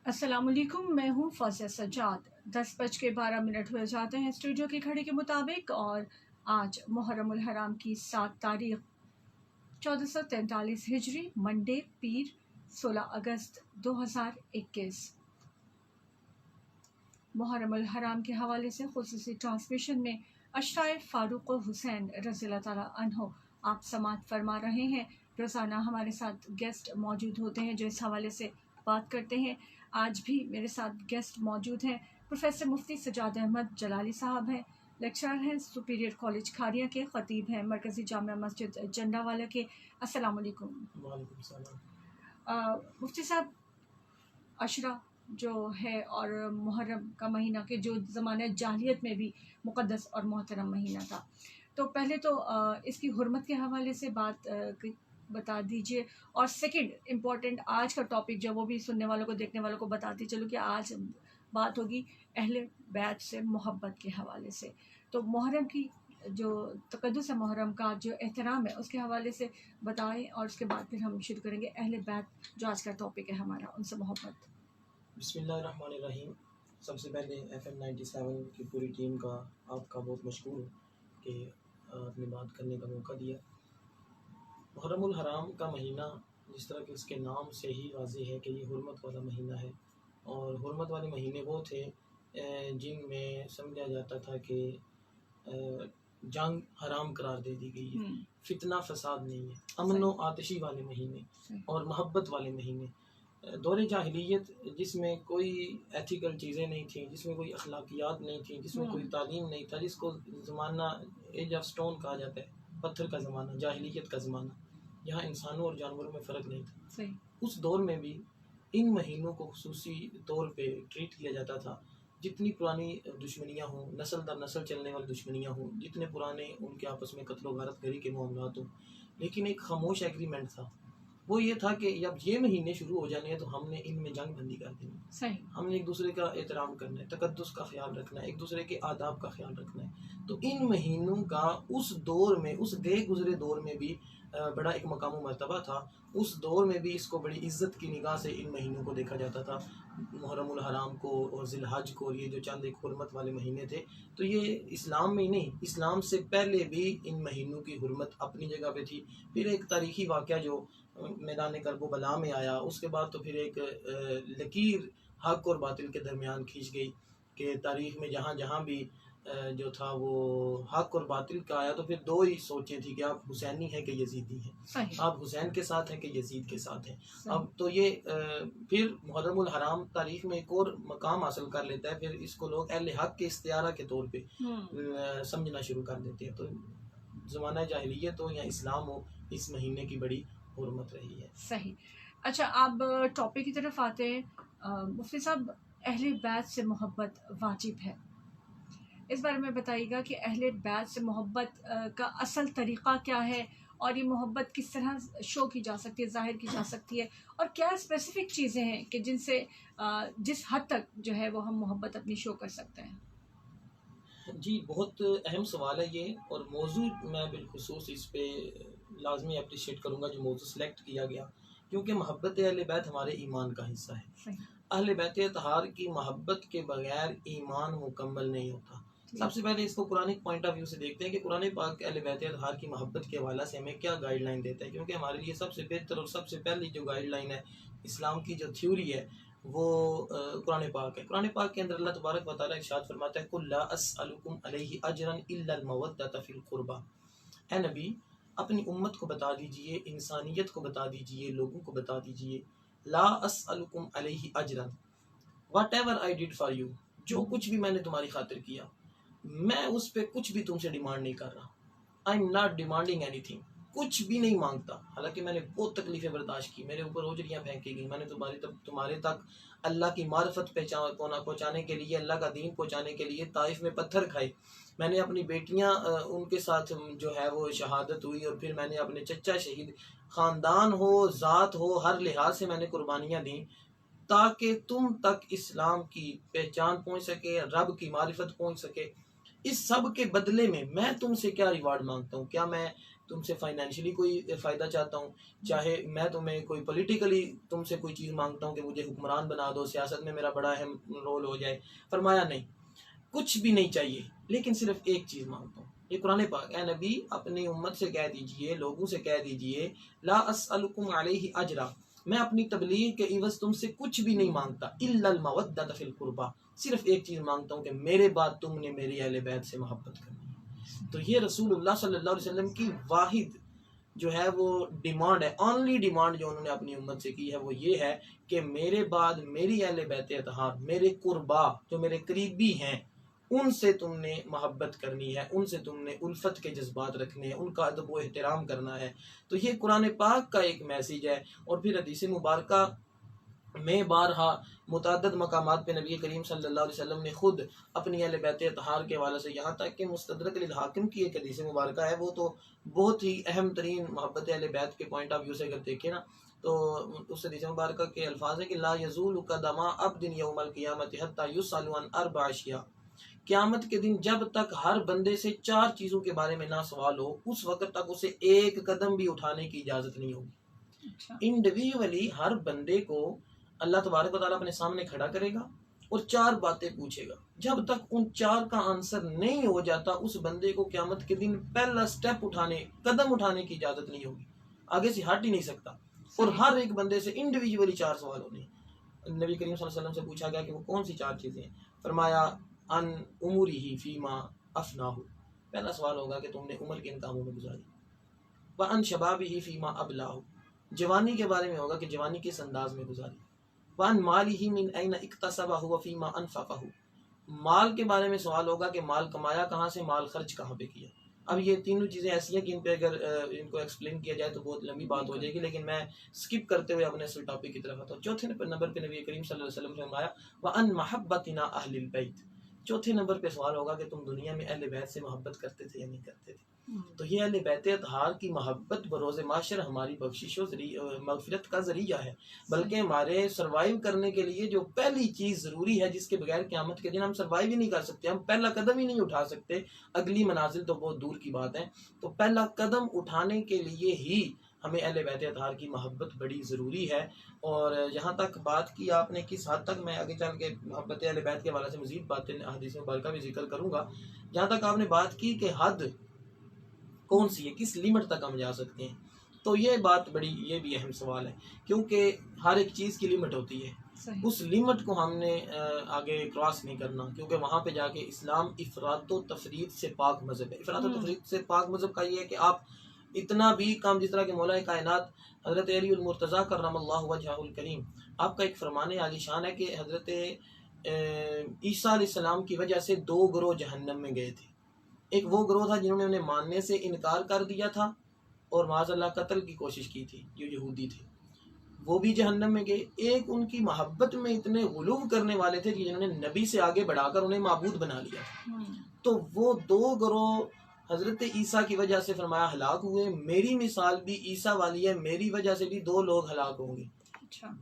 السلام علیکم، میں ہوں فاضیہ سجاد۔ 10:12 ہوئے جاتے ہیں اسٹوڈیو کی گھڑی کے مطابق، اور آج محرم الحرام کی 7 تاریخ 1443 ہجری، منڈے پیر 16 اگست 2021۔ محرم الحرام کے حوالے سے خصوصی ٹرانسمیشن میں اشرائے فاروق و حسین رضی اللہ تعالیٰ عنہ آپ سماعت فرما رہے ہیں۔ روزانہ ہمارے ساتھ گیسٹ موجود ہوتے ہیں جو اس حوالے سے بات کرتے ہیں۔ آج بھی میرے ساتھ گیسٹ موجود ہیں۔ پروفیسر مفتی سجاد احمد جلالی صاحب ہیں، لیکچرر ہیں سپیریئر کالج کھاریا کے، خطیب ہیں مرکزی جامعہ مسجد جنڈا والا کے۔ السلام علیکم۔ وعلیکم السلام۔ مفتی صاحب، عشرہ جو ہے اور محرم کا مہینہ کے جو زمانہ جاہلیت میں بھی مقدس اور محترم مہینہ تھا، تو پہلے تو اس کی حرمت کے حوالے سے بات بتا دیجئے، اور سیکنڈ امپورٹنٹ آج کا ٹاپک جو وہ بھی سننے والوں کو دیکھنے والوں کو بتاتی چلو کہ آج بات ہوگی اہل بیت سے محبت کے حوالے سے۔ تو محرم کی جو تقدس ہے، محرم کا جو احترام ہے، اس کے حوالے سے بتائیں، اور اس کے بعد پھر ہم شروع کریں گے اہل بیت جو آج کا ٹاپک ہے ہمارا، ان سے محبت۔ بسم اللہ الرحمن الرحیم۔ سب سے پہلے FM 97 کی پوری ٹیم کا آپ کا بہت مشکور ہوں کہ آپ نے بات کرنے کا موقع دیا۔ محرم الحرام کا مہینہ، جس طرح کہ اس کے نام سے ہی واضح ہے کہ یہ حرمت والا مہینہ ہے، اور حرمت والے مہینے وہ تھے جن میں سمجھا جاتا تھا کہ جنگ حرام قرار دے دی گئی ہے، فتنہ فساد نہیں ہے، امن و آتشی والے مہینے اور محبت والے مہینے۔ دور جاہلیت جس میں کوئی ایتھیکل چیزیں نہیں تھیں، جس میں کوئی اخلاقیات نہیں تھیں، جس میں کوئی تعلیم نہیں تھا، جس کو زمانہ ایج آف سٹون کہا جاتا ہے، پتھر کا زمانہ، جاہلیت کا زمانہ، جہاں انسانوں اور جانوروں میں فرق نہیں تھا، اس دور میں بھی ان مہینوں کو خصوصی طور پہ ٹریٹ کیا جاتا تھا۔ جتنی پرانی دشمنیاں ہوں، نسل در نسل چلنے والی دشمنیاں ہوں، جتنے پرانے ان کے آپس میں قتل و غارت گری کے معاملات ہوں، لیکن ایک خاموش ایگریمنٹ تھا، وہ یہ تھا کہ جب یہ مہینے شروع ہو جانے ہیں تو ہم نے ان میں جنگ بندی کر دینی ہے، ہم نے ایک دوسرے کا احترام کرنا ہے، تقدس کا خیال رکھنا ہے، ایک دوسرے کے آداب کا خیال رکھنا ہے۔ تو ان مہینوں کا اس دور میں، اس گئے گزرے دور میں بھی بڑا ایک مقام و مرتبہ تھا۔ اس دور میں بھی اس کو بڑی عزت کی نگاہ سے ان مہینوں کو دیکھا جاتا تھا، محرم الحرام کو اور ذی الحج کو، یہ جو چند ایک حرمت والے مہینے تھے۔ تو یہ اسلام میں ہی نہیں، اسلام سے پہلے بھی ان مہینوں کی حرمت اپنی جگہ پہ تھی۔ پھر ایک تاریخی واقعہ جو میدان کرب و بلا میں آیا، اس کے بعد تو پھر ایک لکیر حق اور باطل کے درمیان کھینچ گئی کہ تاریخ میں جہاں جہاں بھی جو تھا وہ حق اور باطل کا آیا، تو پھر دو ہی سوچیں تھی کہ آپ حسینی ہیں کہ یزیدی ہیں، آپ حسین کے ساتھ ہیں کہ یزید کے ساتھ ہیں۔ اب تو یہ پھر محرم الحرام تاریخ میں ایک اور مقام حاصل کر لیتا ہے، پھر اس کو لوگ اہل حق کے استعارہ کے طور پہ سمجھنا شروع کر دیتے ہیں۔ تو زمانہ جاہلیت ہو یا اسلام ہو، اس مہینے کی بڑی حرمت رہی ہے۔ صحیح۔ اچھا، آپ ٹاپک کی طرف آتے ہیں۔ مفتی صاحب، اہل بیت سے محبت واجب ہے، اس بارے میں بتائیے گا کہ اہل بیت سے محبت کا اصل طریقہ کیا ہے، اور یہ محبت کس طرح شو کی جا سکتی ہے، ظاہر کی جا سکتی ہے، اور کیا اسپیسیفک چیزیں ہیں کہ جن سے جس حد تک جو ہے وہ ہم محبت اپنی شو کر سکتے ہیں؟ جی، بہت اہم سوال ہے یہ، اور موضوع میں بالخصوص اس پہ لازمی اپریشیٹ کروں گا جو موضوع سلیکٹ کیا گیا، کیونکہ محبت اہل بیت ہمارے ایمان کا حصہ ہے۔ اہل بیت اطہار کی محبت کے بغیر ایمان مکمل نہیں ہوتا۔ سب سے پہلے اس کو قرآن پوائنٹ آف ویو سے دیکھتے ہیں کہ قرآن پاک اہل بیت اطہار کی محبت کے حوالے سے ہمیں کیا گائیڈ لائن دیتا ہے، کیونکہ ہمارے لیے سب سے بہتر اور سب سے پہلی جو گائیڈ لائن ہے، اسلام کی جو تھیوری ہے، وہ قرآن پاک ہے۔ قرآن پاک کے اندر اللہ تبارک و تعالیٰ ارشاد فرماتا ہے قُل لَا أَسْأَلُكُمْ عَلَيْهِ أَجْرًا إِلَّا الْمَوَدَّةَ فِي الْقُرْبَى۔ اے نبی، اپنی امت کو بتا دیجئے، انسانیت کو بتا دیجئے، لوگوں کو بتا دیجئے، لا أَسْأَلُكُمْ عَلَيْهِ أَجْرًا، whatever I did for you، جو کچھ بھی میں نے تمہاری خاطر کیا، میں اس پہ کچھ بھی تم سے ڈیمانڈ نہیں کر رہا۔ I'm not demanding anything، کچھ بھی نہیں مانگتا۔ حالانکہ میں نے بہت تکلیفیں برداشت کی، میرے اوپر اوجریاں پھینکی گئی، میں نے تمہارے تک اللہ کی معرفت پہنچانے کے لیے، اللہ کا دین پہنچانے کے لیے طائف میں پتھر کھائے، میں نے اپنی بیٹیاں ان کے ساتھ جو ہے وہ شہادت ہوئی، اور پھر میں نے اپنے چچا شہید، خاندان ہو، ذات ہو، ہر لحاظ سے میں نے قربانیاں دیں تاکہ تم تک اسلام کی پہچان پہنچ سکے، رب کی معرفت پہنچ سکے۔ اس سب کے بدلے میں تم سے کیا ریوارڈ مانگتا ہوں؟ کیا میں تم سے فائنینشلی کوئی فائدہ چاہتا ہوں، چاہے میں تمہیں کوئی پولیٹیکلی تم سے کوئی چیز مانگتا ہوں کہ مجھے حکمران بنا دو، سیاست میں میرا بڑا اہم رول ہو جائے، فرمایا نہیں، کچھ بھی نہیں چاہیے، لیکن صرف ایک چیز مانگتا ہوں۔ یہ قرآن پاک، اے نبی اپنی امت سے کہہ دیجئے، لوگوں سے کہہ دیجئے، لا اسألکم علیہ اجرا، میں اپنی تبلیغ کے عوض تم سے کچھ بھی نہیں مانگتا، الا المودۃ فی القربہ، صرف ایک چیز مانگتا ہوں کہ میرے بعد تم نے میری اہل بیت سے محبت کرنی ہے۔ تو یہ رسول اللہ صلی اللہ علیہ وسلم کی واحد جو ہے وہ ڈیمانڈ ہے، اونلی ڈیمانڈ جو انہوں نے اپنی امت سے کی ہے وہ یہ ہے کہ میرے بعد میری اہل بیت اطہار، میرے قربا جو میرے قریبی ہیں، ان سے تم نے محبت کرنی ہے، ان سے تم نے الفت کے جذبات رکھنے ہیں، ان کا ادب و احترام کرنا ہے۔ تو یہ قرآن پاک کا ایک میسیج ہے، اور پھر حدیث مبارکہ میں بارہا متعدد مقامات پہ نبی کریم صلی اللہ علیہ وسلم نے خود اپنی اہل بیت اطہار کے حوالے سے، یہاں تک کہ مستدرک للحاکم کی ایک حدیث مبارکہ ہے، وہ تو بہت ہی اہم ترین محبت اہل بیت کے پوائنٹ آف ویو سے اگر دیکھیں نا، تو اس حدیث مبارکہ کے الفاظ ہیں کہ لا یزول قدم عبد یوم القیامۃ حتی یسأل عن اربع اشیاء، قیامت کے دن جب تک ہر بندے سے 4 چیزوں کے بارے میں نہ سوال ہو، اس وقت تک اسے ایک قدم بھی اٹھانے کی اجازت نہیں ہوگی۔ انڈیویجولی ہر بندے کو اللہ تبارک و تعالیٰ اپنے سامنے کھڑا کرے گا اور 4 باتیں پوچھے گا، جب تک ان 4 کا آنسر نہیں ہو جاتا اس بندے کو قیامت کے دن پہلا سٹیپ اٹھانے، قدم اٹھانے کی اجازت نہیں ہوگی، آگے سے ہٹ ہی نہیں سکتا، اور ہر ایک بندے سے انڈیویجولی 4 سوال ہونے ہیں۔ نبی کریم صلی اللہ علیہ وسلم سے پوچھا گیا کہ وہ کون سی 4 چیزیں ہیں، فرمایا ان امورہ فیما افناہ، پہلا سوال ہوگا کہ تم نے عمر کن کاموں میں گزاری، وان شبابہ فیما ابلاہ، جوانی کے بارے میں ہوگا کہ جوانی کس انداز میں گزاری، وان مالہ من این اکتسبہ وفیما انفقہ، مال کے بارے میں سوال ہوگا کہ مال کمایا کہاں سے، مال خرچ کہاں پہ کیا۔ اب یہ تینوں چیزیں ایسی ہیں کہ ان پہ اگر ان کو ایکسپلین کیا جائے تو بہت لمبی بات ہو جائے گی، لیکن میں سکپ کرتے ہوئے اپنے اصل ٹاپک کی طرف آتا ہوں۔ چوتھے نمبر پہ نبی کریم صلی اللہ علیہ وسلم نے فرمایا وان محبتنا اہل البیت، چوتھے نمبر پہ سوال ہوگا کہ تم دنیا میں اہل بیت سے محبت کرتے تھے یا نہیں کرتے تھے۔ تو یہ اہل بیت اطہار کی محبت بروز محشر ہماری بخشش و مغفرت کا ذریعہ ہے، بلکہ ہمارے سروائیو کرنے کے لیے جو پہلی چیز ضروری ہے، جس کے بغیر قیامت کے دن ہم سروائیو ہی نہیں کر سکتے، ہم پہلا قدم ہی نہیں اٹھا سکتے، اگلی منازل تو بہت دور کی بات ہے، تو پہلا قدم اٹھانے کے لیے ہی ہمیں اہل بیت اطہار کی محبت بڑی ضروری ہے۔ اور جہاں تک بات کی آپ نے کس حد تک، میں آگے چل کے محبت اہل بیت کے حوالے سے مزید باتیں حدیث مبارکہ بھی ذکر کروں گا، جہاں تک آپ نے بات کی کہ حد کون سی ہے، کس لیمٹ تک ہم جا سکتے ہیں، تو یہ بات بڑی، یہ بھی اہم سوال ہے، کیونکہ ہر ایک چیز کی لیمٹ ہوتی ہے، اس لیمٹ کو ہم نے آگے کراس نہیں کرنا، کیونکہ وہاں پہ جا کے اسلام افراط و تفرید سے پاک مذہب ہے۔ افراط و تفرید سے پاک مذہب کا یہ ہے کہ آپ اتنا بھی کام، جس طرح کہ مولا کائنات حضرت علی المرتضیٰ کرم اللہ وجہہ الکریم، آپ کا ایک فرمان عالی شان ہے کہ حضرت عیسیٰ علیہ السلام کی وجہ سے 2 گروہ جہنم میں گئے تھے۔ ایک وہ گروہ تھا جنہوں نے انہیں ماننے سے انکار کر دیا تھا اور معاذ اللہ قتل کی کوشش کی تھی، جو یہودی تھے، وہ بھی جہنم میں گئے۔ ایک ان کی محبت میں اتنے غلو کرنے والے تھے کہ جنہوں نے نبی سے آگے بڑھا کر انہیں معبود بنا لیا تھا، تو وہ 2 گروہ حضرت عیسیٰ کی وجہ سے فرمایا ہلاک ہوئے۔ میری مثال بھی عیسیٰ والی ہے، میری وجہ سے بھی 2 لوگ ہلاک ہوں گے،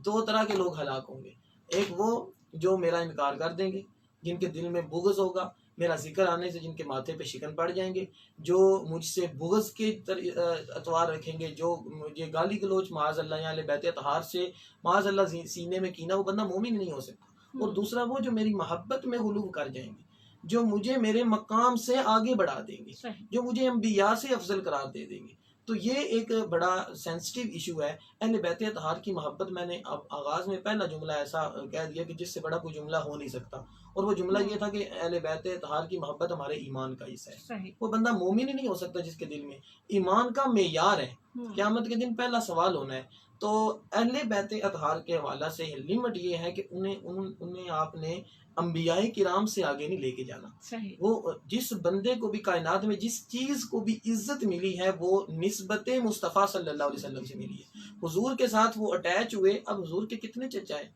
2 طرح کے لوگ ہلاک ہوں گے۔ ایک وہ جو میرا انکار کر دیں گے، جن کے دل میں بغض ہوگا، میرا ذکر آنے سے جن کے ماتھے پہ شکن پڑ جائیں گے، جو مجھ سے بغض کے اطوار رکھیں گے، جو مجھے گالی گلوچ معاذ اللہ یا اہل بیت اطہار سے معاذ اللہ سینے میں کینہ، وہ بندہ مومن نہیں ہو سکتا۔ اور دوسرا وہ جو میری محبت میں غلو کر جائیں گے، جو مجھے میرے مقام سے آگے بڑھا دیں گے، جو مجھے انبیاء سے افضل قرار دے دیں گے۔ تو یہ ایک بڑا سینسٹیو ایشو ہے اہل بیت اطہار کی محبت۔ میں نے اب آغاز میں پہلا جملہ ایسا کہہ دیا کہ جس سے بڑا کوئی جملہ ہو نہیں سکتا، اور وہ جملہ یہ تھا کہ اہل بیت اطہار کی محبت ہمارے ایمان کا حصہ ہے۔ وہ بندہ مومن ہی نہیں ہو سکتا جس کے دل میں ایمان کا معیار ہے۔ قیامت کے دن پہلا سوال ہونا ہے، تو اہل بیت اطہار کے حوالہ سے لمٹ یہ ہے کہ انہیں آپ نے انبیاء کرام سے آگے نہیں لے کے جانا۔ وہ جس بندے کو بھی کائنات میں جس چیز کو بھی عزت ملی ہے وہ نسبت مصطفیٰ صلی اللہ علیہ وسلم سے ملی ہے۔ حضور کے ساتھ وہ اٹیچ ہوئے۔ اب حضور کے کتنے چچا ہیں،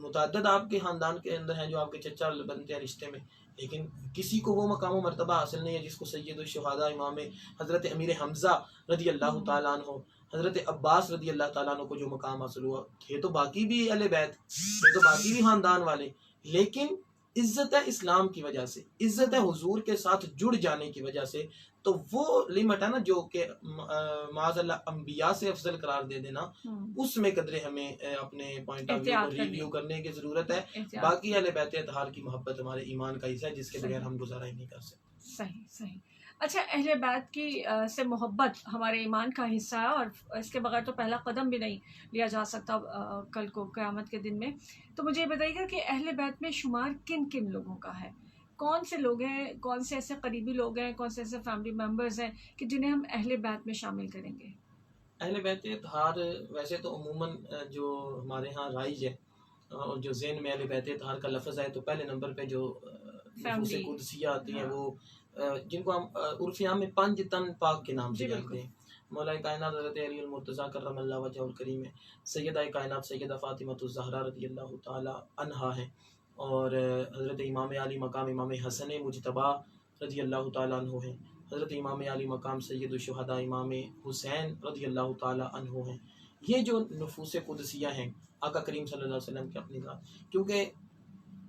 متعدد آپ کے خاندان کے اندر ہیں جو آپ کے چچا بنتے ہیں رشتے میں، لیکن کسی کو وہ مقام و مرتبہ حاصل نہیں ہے جس کو سید الشہداء امام حضرت امیر حمزہ رضی اللہ تعالیٰ عنہ، حضرت عباس رضی اللہ تعالیٰ عنہ کو جو مقام حاصل ہوا۔ یہ تو باقی بھی اہل بیت، یہ تو باقی بھی خاندان والے، لیکن عزت ہے اسلام کی وجہ سے، عزت ہے حضور کے ساتھ جڑ جانے کی وجہ سے، تو وہ لمٹ ہے نا جو کہ معاذ اللہ انبیاء سے افضل قرار دے دینا، اس میں قدرے ہمیں اپنے پوائنٹ آف ویو کو ریویو کرنے کی ضرورت ہے۔ باقی اہل بیت اطہار کی محبت ہمارے ایمان کا حصہ ہے جس کے بغیر ہم گزارا ہی نہیں کر سکتے۔ صحیح صحیح۔ اچھا، اہل بیت کی سے محبت ہمارے ایمان کا حصہ ہے اور اس کے بغیر تو پہلا قدم بھی نہیں لیا جا سکتا کل کو قیامت کے دن میں۔ تو مجھے یہ بتائیے گا کہ اہل بیت میں شمار کن کن لوگوں کا ہے؟ کون سے لوگ ہیں، کون سے ایسے قریبی لوگ ہیں، کون سے ایسے فیملی ممبرز ہیں کہ جنہیں ہم اہل بیت میں شامل کریں گے؟ اہل بیت اطہار ویسے تو عموماً جو ہمارے ہاں رائج ہے اور جو ذہن میں اہل بیت اطہار کا لفظ ہے تو پہلے نمبر پہ جو نفوس قدسیہ آتی ہیں وہ جن کو ہم عرف عام میں 5 تن پاک کے نام سے جانتے ہیں۔ مولا کائنات حضرت علی المرتضیٰ کرم اللہ وجہہ الکریم ہے، سیدہ کائنات سیدہ فاطمہ الزہرا رضی اللہ تعالی عنہا ہیں، اور حضرت امام علی مقام امام حسن مجتبیٰ رضی اللہ تعالیٰ عنہ ہیں، حضرت امام علی مقام سید الشہداء امام حسین رضی اللہ تعالیٰ عنہ ہیں۔ یہ جو نفوس قدسیہ ہیں آقا کریم صلی اللہ علیہ وسلم کے اپنی ذات، کیونکہ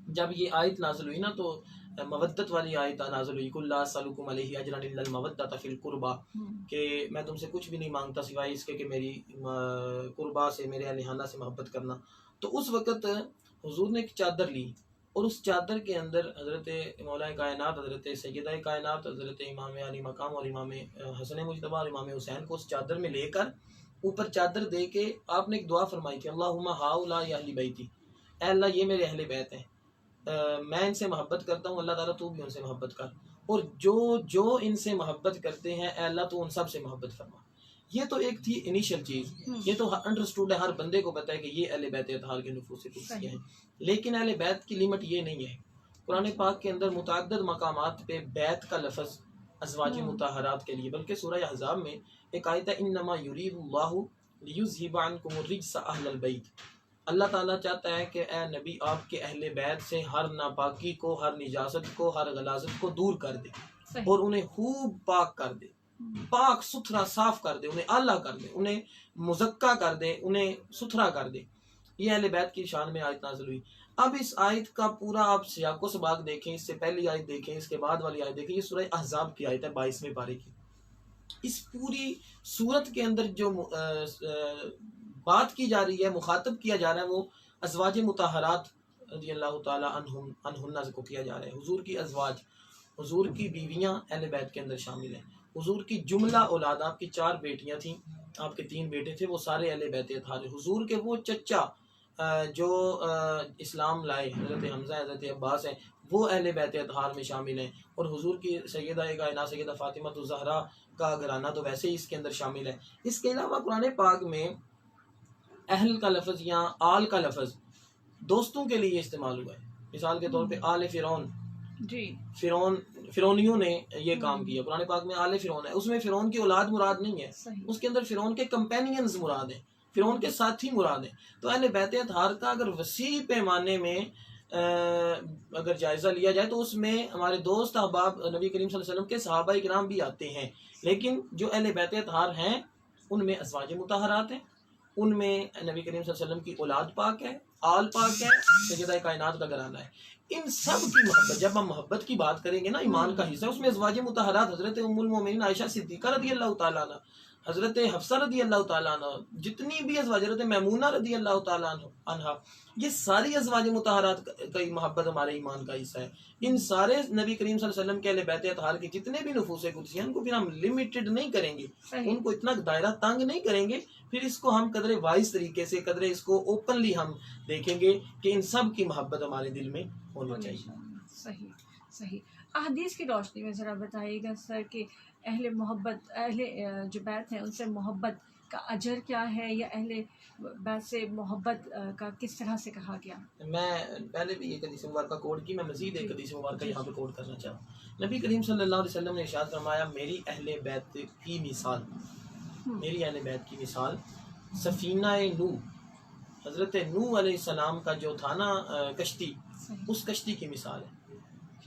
جب یہ آیت نازل ہوئی نا تو مودت والی آیت نازل ہوئی، قل لا اسألکم علیہ اجرا الا المودۃ فی القربى، کہ میں تم سے کچھ بھی نہیں مانگتا سوائے اس کے کہ میری قربا سے، میرے اہلِ سے محبت کرنا۔ تو اس وقت حضور نے ایک چادر لی اور اس چادر کے اندر حضرت مولا کائنات حضرت سیدہ کائنات حضرت امام علی مقام اور امام حسن مجتبیٰ اور امام حسین کو اس چادر میں لے کر اوپر چادر دے کے آپ نے ایک دعا فرمائی تھی، اللہم ہؤلاء اہل بیتی، اے اللہ یہ میرے اہل بیت ہیں، میں ان سے محبت کرتا ہوں، اللہ تعالیٰ تو بھی ان سے محبت کر، اور جو ان سے محبت کرتے ہیں اے اللہ تو ان سب سے محبت فرما۔ یہ تو ایک تھی انیشل چیز، یہ تو انڈرسٹوڈ ہے، ہر بندے کو پتہ ہے کہ یہ اہل بیت اطہار کے نفوس قدسیہ ہیں، لیکن اہل بیت کی لیمٹ یہ نہیں ہے۔ قرآن پاک کے اندر متعدد مقامات پہ بیت کا لفظ ازواج مطہرات کے لیے، بلکہ سورہ احزاب میں ایک آیت ہے انما یرید اللہ لیذھب عنکم الرجس اہل البیت، اللہ تعالیٰ چاہتا ہے کہ اے نبی آپ کے اہل بیت سے ہر ناپاکی کو، ہر نجاست کو، ہر غلاظت کو دور کر دے اور انہیں خوب پاک کر دے، پاک ستھرا صاف کر دے، انہیں اعلیٰ کر دے، انہیں مزکا کر دے، انہیں ستھرا کر دے۔ یہ اہل بیت کی شان میں آیت نازل ہوئی۔ اب اس آیت کا پورا آپ سیاق و سباق دیکھیں، اس سے پہلی آیت دیکھیں، اس کے بعد والی آیت دیکھیں، یہ سورہ احزاب کی آیت ہے 22ویں پارے کی۔ اس پوری صورت کے اندر جو بات کی جا رہی ہے، مخاطب کیا جا رہا ہے، وہ ازواج مطہرات رضی اللہ تعالی عنہن کو کیا جا رہا ہے۔ حضور کی ازواج، حضور کی بیویاں اہل بیت کے اندر شامل ہیں۔ حضور کی جملہ اولاد، آپ کی 4 بیٹیاں تھیں، آپ کے 3 بیٹے تھے، وہ سارے اہل بیت اطہار۔ حضور کے وہ چچا جو اسلام لائے، حضرت حمزہ حضرت عباس ہیں، وہ اہل بیت اطہار میں شامل ہیں، اور حضور کی سیدہ کائنات سیدہ فاطمہ الزہرا کا گھرانہ تو ویسے ہی اس کے اندر شامل ہے۔ اس کے علاوہ قرآن پاک میں اہل کا لفظ یا آل کا لفظ دوستوں کے لیے استعمال ہوا ہے۔ مثال کے طور پہ آل فرعون، فرعونیوں نے یہ کام کیا، قرآن پاک میں آل فرعون ہے، اس میں فرعون کی اولاد مراد نہیں ہے، اس کے اندر فرعون کے کمپینینز مراد ہیں، فرعون کے ساتھی مراد ہیں۔ تو اہل بیت اطہار کا اگر وسیع پیمانے میں اگر جائزہ لیا جائے تو اس میں ہمارے دوست احباب نبی کریم صلی اللہ علیہ وسلم کے صحابہ کرام بھی آتے ہیں، لیکن جو اہل بیت اطہار ہیں ان میں ازواج مطہرات ہیں، ان میں نبی کریم صلی اللہ علیہ وسلم کی اولاد پاک ہے، آل پاک ہے، سیدہ کائنات کا گھرانہ ہے۔ ان سب کی محبت، جب ہم محبت کی بات کریں گے نا، ایمان کا حصہ ہے، اس میں ازواج مطہرات حضرت ام المومنین عائشہ صدیقہ رضی اللہ تعالیٰ عنہ، حضرت حفصہ رضی اللہ تعالیٰ عنہ، جتنی بھی ازواج، حضرت میمونہ رضی اللہ تعالیٰ عنہ، یہ ساری ازواج مطہرات کا محبت ہمارے ایمان کا حصہ ہے۔ ان سارے نبی کریم صلی اللہ علیہ وسلم کے اہل بیت اطہار کے جتنے بھی نفوس قدسی ہیں ان کو پھر ہم لمیٹڈ نہیں کریں گے، ان کو اتنا دائرہ تنگ نہیں کریں گے، پھر اس کو ہم قدر وائز طریقے سے، قدر اس کو اوپنلی ہم دیکھیں گے کہ ان سب کی محبت ہمارے دل میں ہونی چاہیے۔ صحیح صحیح۔ احادیث کی روشنی میں ذرا بتائیے گا سر کہ اہل محبت، اہل جو بیت ہیں ان سے محبت کا اجر کیا ہے، یا اہل بیت سے محبت کا کس طرح سے کہا گیا؟ میں پہلے بھی ایک حدیث مبارکہ کوٹ کی، میں مزید ایک حدیث مبارکہ یہاں پہ کوٹ کرنا چاہوں۔ نبی کریم صلی اللہ علیہ وسلم نے ارشاد فرمایا، میری اہل بیت کی مثال، میری اہل بیت کی مثال سفینہ نوح، حضرت نوح علیہ السلام کا جو تھا نا کشتی، اس کشتی کی مثال ہے۔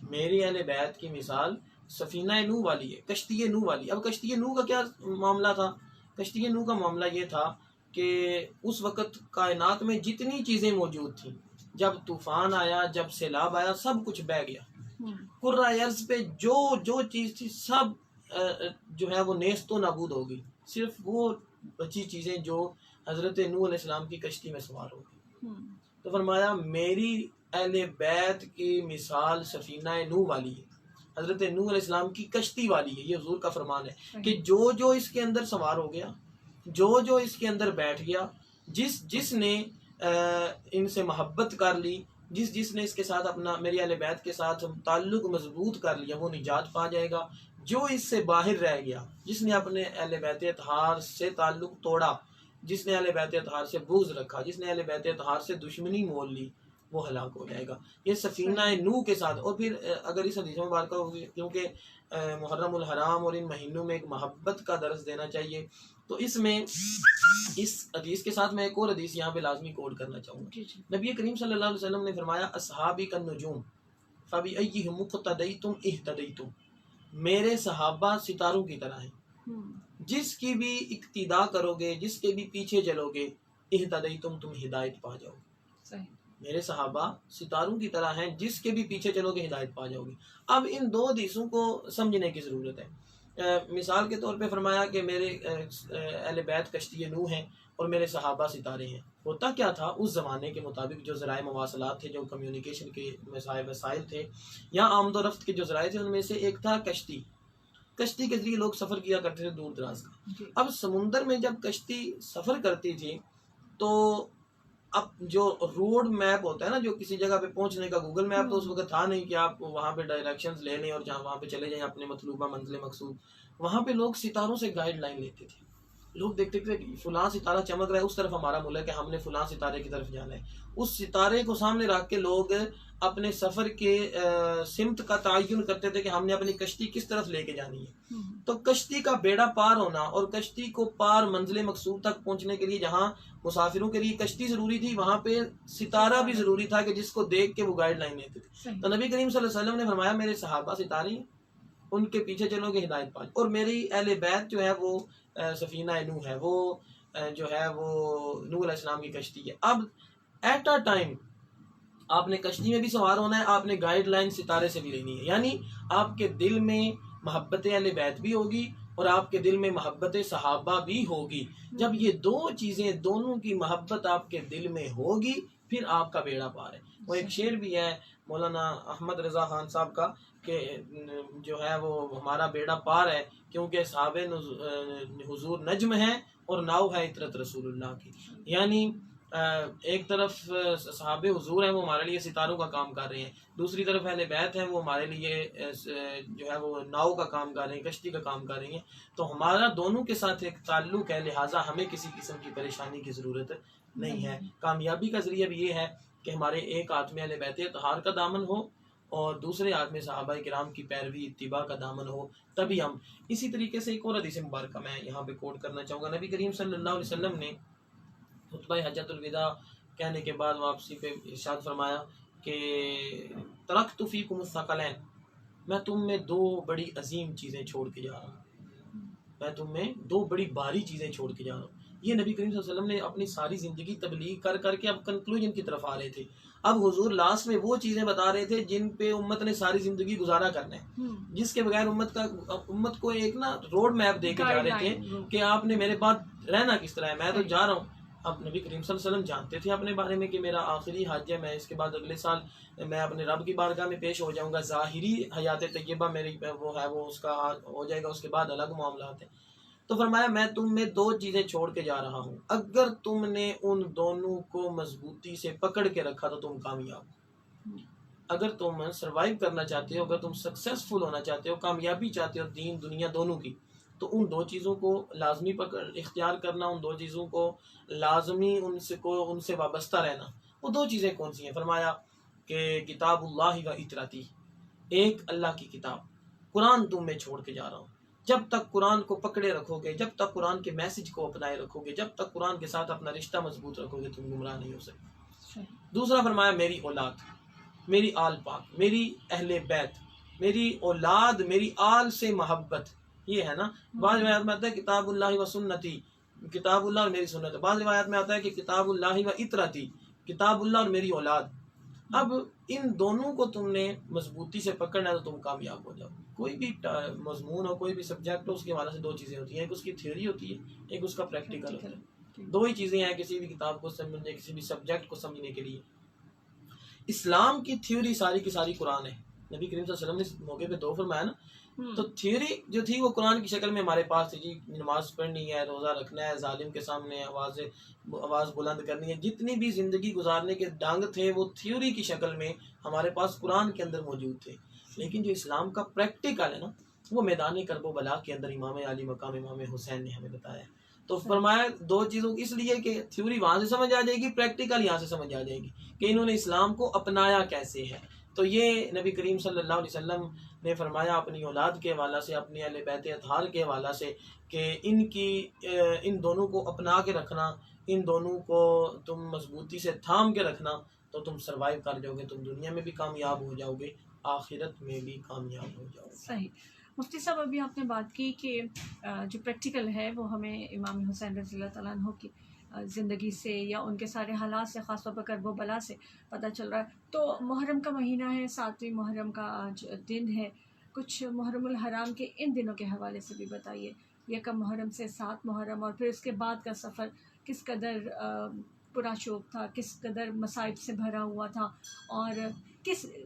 میری اہل بیت کی مثال سفینہ نوح والی ہے، کشتی نوح والی۔ اب کشتی نوح کا کیا معاملہ تھا؟ کشتی نوح کا معاملہ یہ تھا کہ اس وقت کائنات میں جتنی چیزیں موجود تھیں، جب طوفان آیا، جب سیلاب آیا، سب کچھ بہہ گیا. قرہ ارض پہ جو چیز تھی سب جو ہے وہ نیست و نابود ہو گئی. صرف وہ بچی چیزیں جو حضرت نوح علیہ السلام کی کشتی میں سوار ہو گئی. تو فرمایا میری اہل بیت کی مثال سفینہ نوح والی ہے، حضرت نوح علیہ السلام کی کشتی والی ہے. یہ حضور کا فرمان ہے کہ جو اس کے اندر سوار ہو گیا، جو اس کے اندر بیٹھ گیا، جس نے ان سے محبت کر لی، جس نے اس کے ساتھ اپنا میری اہل بیت کے ساتھ تعلق مضبوط کر لیا، وہ نجات پا جائے گا. جو اس سے باہر رہ گیا، جس نے اپنے اہل بیت اطہار سے تعلق توڑا، جس نے اہل بیت اطہار سے بغض رکھا، جس نے اہل بیت اطہار سے دشمنی مول لی، وہ ہلاک ہو جائے گا. یہ سفینہ نوح کے ساتھ. اور پھر اگر اس حدیث مبارکہ ہوگی، کیونکہ محرم الحرام اور ان مہینوں میں ایک محبت کا درس دینا چاہیے، تو اس میں اس حدیث کے ساتھ میں ایک اور حدیث یہاں پہ لازمی کوٹ کرنا چاہوں گا. نبی کریم صلی اللہ علیہ وسلم نے فرمایا اصحابی کالنجوم فبأیہم اقتدیتم اہتدیتم. میرے صحابہ ستاروں کی طرح ہیں، جس کی بھی اقتدا کرو گے، جس کے بھی پیچھے چلو گے، اہتدیتم تم ہدایت پا جاؤ گے. میرے صحابہ ستاروں کی طرح ہیں، جس کے بھی پیچھے چلو گے ہدایت پا جاؤ گے. اب ان دو حدیثوں کو سمجھنے کی ضرورت ہے. مثال کے طور پہ فرمایا کہ میرے اہل بیت کشتی نوح ہیں اور میرے صحابہ ستارے ہیں. ہوتا کیا تھا اس زمانے کے مطابق، جو ذرائع مواصلات تھے، جو کمیونیکیشن کے وسائل تھے یا آمد و رفت کے جو ذرائع تھے، ان میں سے ایک تھا کشتی. کشتی کے ذریعے لوگ سفر کیا کرتے تھے دور دراز کا. اب سمندر میں جب کشتی سفر کرتی تھی تو اب جو روڈ میپ ہوتا ہے نا، جو کسی جگہ پہ پہنچنے کا، گوگل میپ تو اس وقت تھا نہیں کہ آپ وہاں پہ ڈائریکشنز لے لیں اور جہاں وہاں پہ چلے جائیں اپنے مطلوبہ منزل مقصود. وہاں پہ لوگ ستاروں سے گائیڈ لائن لیتے تھے. لوگ دیکھتے تھے کہ فلاں ستارہ چمک رہا ہے، اس طرف ہمارا ملک ہے، ہم نے فلاں ستارے کی طرف جانا ہے. اس ستارے کو سامنے رکھ کے لوگ اپنے سفر کے سمت کا تعین کرتے تھے کہ ہم نے اپنی کشتی کس طرف لے کے جانی ہے. تو کشتی کا بیڑا پار ہونا اور کشتی کو پار منزل مقصود تک پہنچنے کے لیے جہاں مسافروں کے لیے کشتی ضروری تھی، وہاں پہ ستارہ بھی ضروری تھا کہ جس کو دیکھ کے وہ گائیڈ لائن لیتے تھے. تو نبی کریم صلی اللہ علیہ وسلم نے فرمایا میرے صحابہ ستارے ہیں، ان کے پیچھے چلو گے ہدایت پا. اور میری اہل بیت جو ہے وہ سفینہ نوح ہے، وہ جو ہے وہ نوح علیہ السلام کی کشتی ہے. اب ایٹ اے ٹائم آپ نے کشتی میں بھی سوار ہونا ہے، آپ نے گائیڈ لائن ستارے سے بھی لینی ہے. یعنی آپ کے دل میں محبت اہل بیت بھی ہوگی اور آپ کے دل میں محبت صحابہ بھی ہوگی. جب یہ دو چیزیں، دونوں کی محبت آپ کے دل میں ہوگی، پھر آپ کا بیڑا پار ہے. وہ ایک شعر بھی ہے مولانا احمد رضا خان صاحب کا کہ جو ہے وہ ہمارا بیڑا پار ہے کیونکہ صحابہ حضور نجم ہے اور ناؤ ہے عطرت رسول اللہ کی. یعنی ایک طرف صحابہ حضور ہیں، وہ ہمارے لیے ستاروں کا کام کر رہے ہیں، دوسری طرف اہل بیت ہیں، وہ ہمارے لیے جو ہے وہ ناؤ کا کام کر رہے ہیں، کشتی کا کام کر رہی ہیں. تو ہمارا دونوں کے ساتھ ایک تعلق ہے، لہٰذا ہمیں کسی قسم کی پریشانی کی ضرورت نہیں ہے. کامیابی کا ذریعہ بھی یہ ہے کہ ہمارے ایک ہاتھ میں اہل بیت اطہار کا دامن ہو اور دوسرے ہاتھ میں صحابہ کرام کی پیروی اتباع کا دامن ہو، تبھی ہم. اسی طریقے سے ایک اور حدیث مبارکہ میں یہاں پہ کوٹ کرنا چاہوں گا. نبی کریم صلی اللہ علیہ وسلم نے خطبہ حجۃ الوداع کہنے کے بعد واپسی پہ ارشاد فرمایا کہ ترکت فیکم الثقلین، میں تم میں دو بڑی عظیم چیزیں چھوڑ کے جا رہا ہوں، میں تم میں دو بڑی بھاری چیزیں چھوڑ کے جا رہا ہوں. یہ نبی کریم صلی اللہ علیہ وسلم نے اپنی ساری زندگی تبلیغ کر کر کے اب کنکلوژن کی طرف آ رہے تھے. اب حضور لاسٹ میں وہ چیزیں بتا رہے تھے جن پہ امت نے ساری زندگی گزارا کرنا ہے، جس کے بغیر امت کو ایک نا روڈ میپ دے کے جا رہے تھے کہ آپ نے میرے بعد رہنا کس طرح ہے، میں تو جا رہا ہوں. اب نبی کریم صلی اللہ علیہ وسلم جانتے تھے اپنے بارے میں کہ میرا آخری حج ہے، میں اس کے بعد اگلے سال میں اپنے رب کی بارگاہ میں پیش ہو جاؤں گا. ظاہری حیات طیبہ میری وہ ہے، وہ اس کا ہو جائے گا، اس کے بعد الگ معاملات ہیں. تو فرمایا میں تم میں دو چیزیں چھوڑ کے جا رہا ہوں، اگر تم نے ان دونوں کو مضبوطی سے پکڑ کے رکھا تو تم کامیاب. اگر تم سروائیو کرنا چاہتے ہو، اگر تم سکسیسفل ہونا چاہتے ہو، کامیابی چاہتے ہو دین دنیا دونوں کی، تو ان دو چیزوں کو لازمی اختیار کرنا، ان دو چیزوں کو لازمی ان سے وابستہ رہنا. وہ دو چیزیں کون سی ہیں؟ فرمایا کہ کتاب اللہ و اطراتی، ایک اللہ کی کتاب قرآن تم میں چھوڑ کے جا رہا ہوں. جب تک قرآن کو پکڑے رکھو گے، جب تک قرآن کے میسج کو اپنائے رکھو گے، جب تک قرآن کے ساتھ اپنا رشتہ مضبوط رکھو گے، تم گمراہ نہیں ہو سکتے. دوسرا فرمایا میری اولاد، میری آل پاک، میری اہل بیت، میری اولاد، میری آل سے محبت. یہ ہے نا، بعض روایات میں آتا ہے کتاب اللہ و سنتی، کتاب اللہ اور میری سنت. بعض روایات میں آتا ہے کہ کتاب اللہ و اطراتی، کتاب اللہ اور میری اولاد. اب ان دونوں کو تم نے مضبوطی سے پکڑنا ہے تو تم کامیاب ہو جاؤ. کوئی بھی مضمون ہو، کوئی بھی سبجیکٹ ہو، اس کے حوالے سے دو چیزیں ہوتی ہیں، ایک اس کی تھیوری ہوتی ہے، ایک اس کا پریکٹیکل ہوتا ہے. دو ہی چیزیں ہیں کسی بھی کتاب کو سمجھنے، کسی بھی سبجیکٹ کو سمجھنے کے لیے. اسلام کی تھیوری ساری کی ساری قرآن ہے. نبی کریم صلی اللہ علیہ وسلم نے اس موقع پہ دو فرمایا نا، تو تھیوری جو تھی وہ قرآن کی شکل میں ہمارے پاس تھی. جی نماز پڑھنی ہے، روزہ رکھنا ہے، ظالم کے سامنے آواز بلند کرنی ہے، جتنی بھی زندگی گزارنے کے ڈھنگ تھے وہ تھیوری کی شکل میں ہمارے پاس قرآن کے اندر موجود تھے. لیکن جو اسلام کا پریکٹیکل ہے نا، وہ میدان کرب و بلا کے اندر امام علی مقام امام حسین نے ہمیں بتایا. تو فرمایا دو چیزوں اس لیے کہ تھیوری وہاں سے سمجھ آ جائے گی، پریکٹیکل یہاں سے سمجھ آ جائے گی کہ انہوں نے اسلام کو اپنایا کیسے ہے. تو یہ نبی کریم صلی اللہ علیہ وسلم نے فرمایا اپنی اولاد کے حوالہ سے، اپنے اہل بیت اطہار کے حوالہ سے، کہ ان دونوں کو اپنا کے رکھنا، ان دونوں کو تم مضبوطی سے تھام کے رکھنا تو تم سروائیو کر جاؤ گے، تم دنیا میں بھی کامیاب ہو جاؤ گے، آخرت میں بھی کامیاب ہو جاؤ گے. صحیح. مفتی صاحب ابھی آپ نے بات کی کہ جو پریکٹیکل ہے وہ ہمیں امام حسین رضی اللہ تعالیٰ عنہ کی زندگی سے یا ان کے سارے حالات سے، خاص طور پر کرب و بلا سے پتہ چل رہا ہے. تو محرم کا مہینہ ہے، 7ویں محرم کا آج دن ہے، کچھ محرم الحرام کے ان دنوں کے حوالے سے بھی بتائیے. یکم محرم سے 7 محرم اور پھر اس کے بعد کا سفر کس قدر پراشوب تھا، کس قدر مصائب سے بھرا ہوا تھا، اور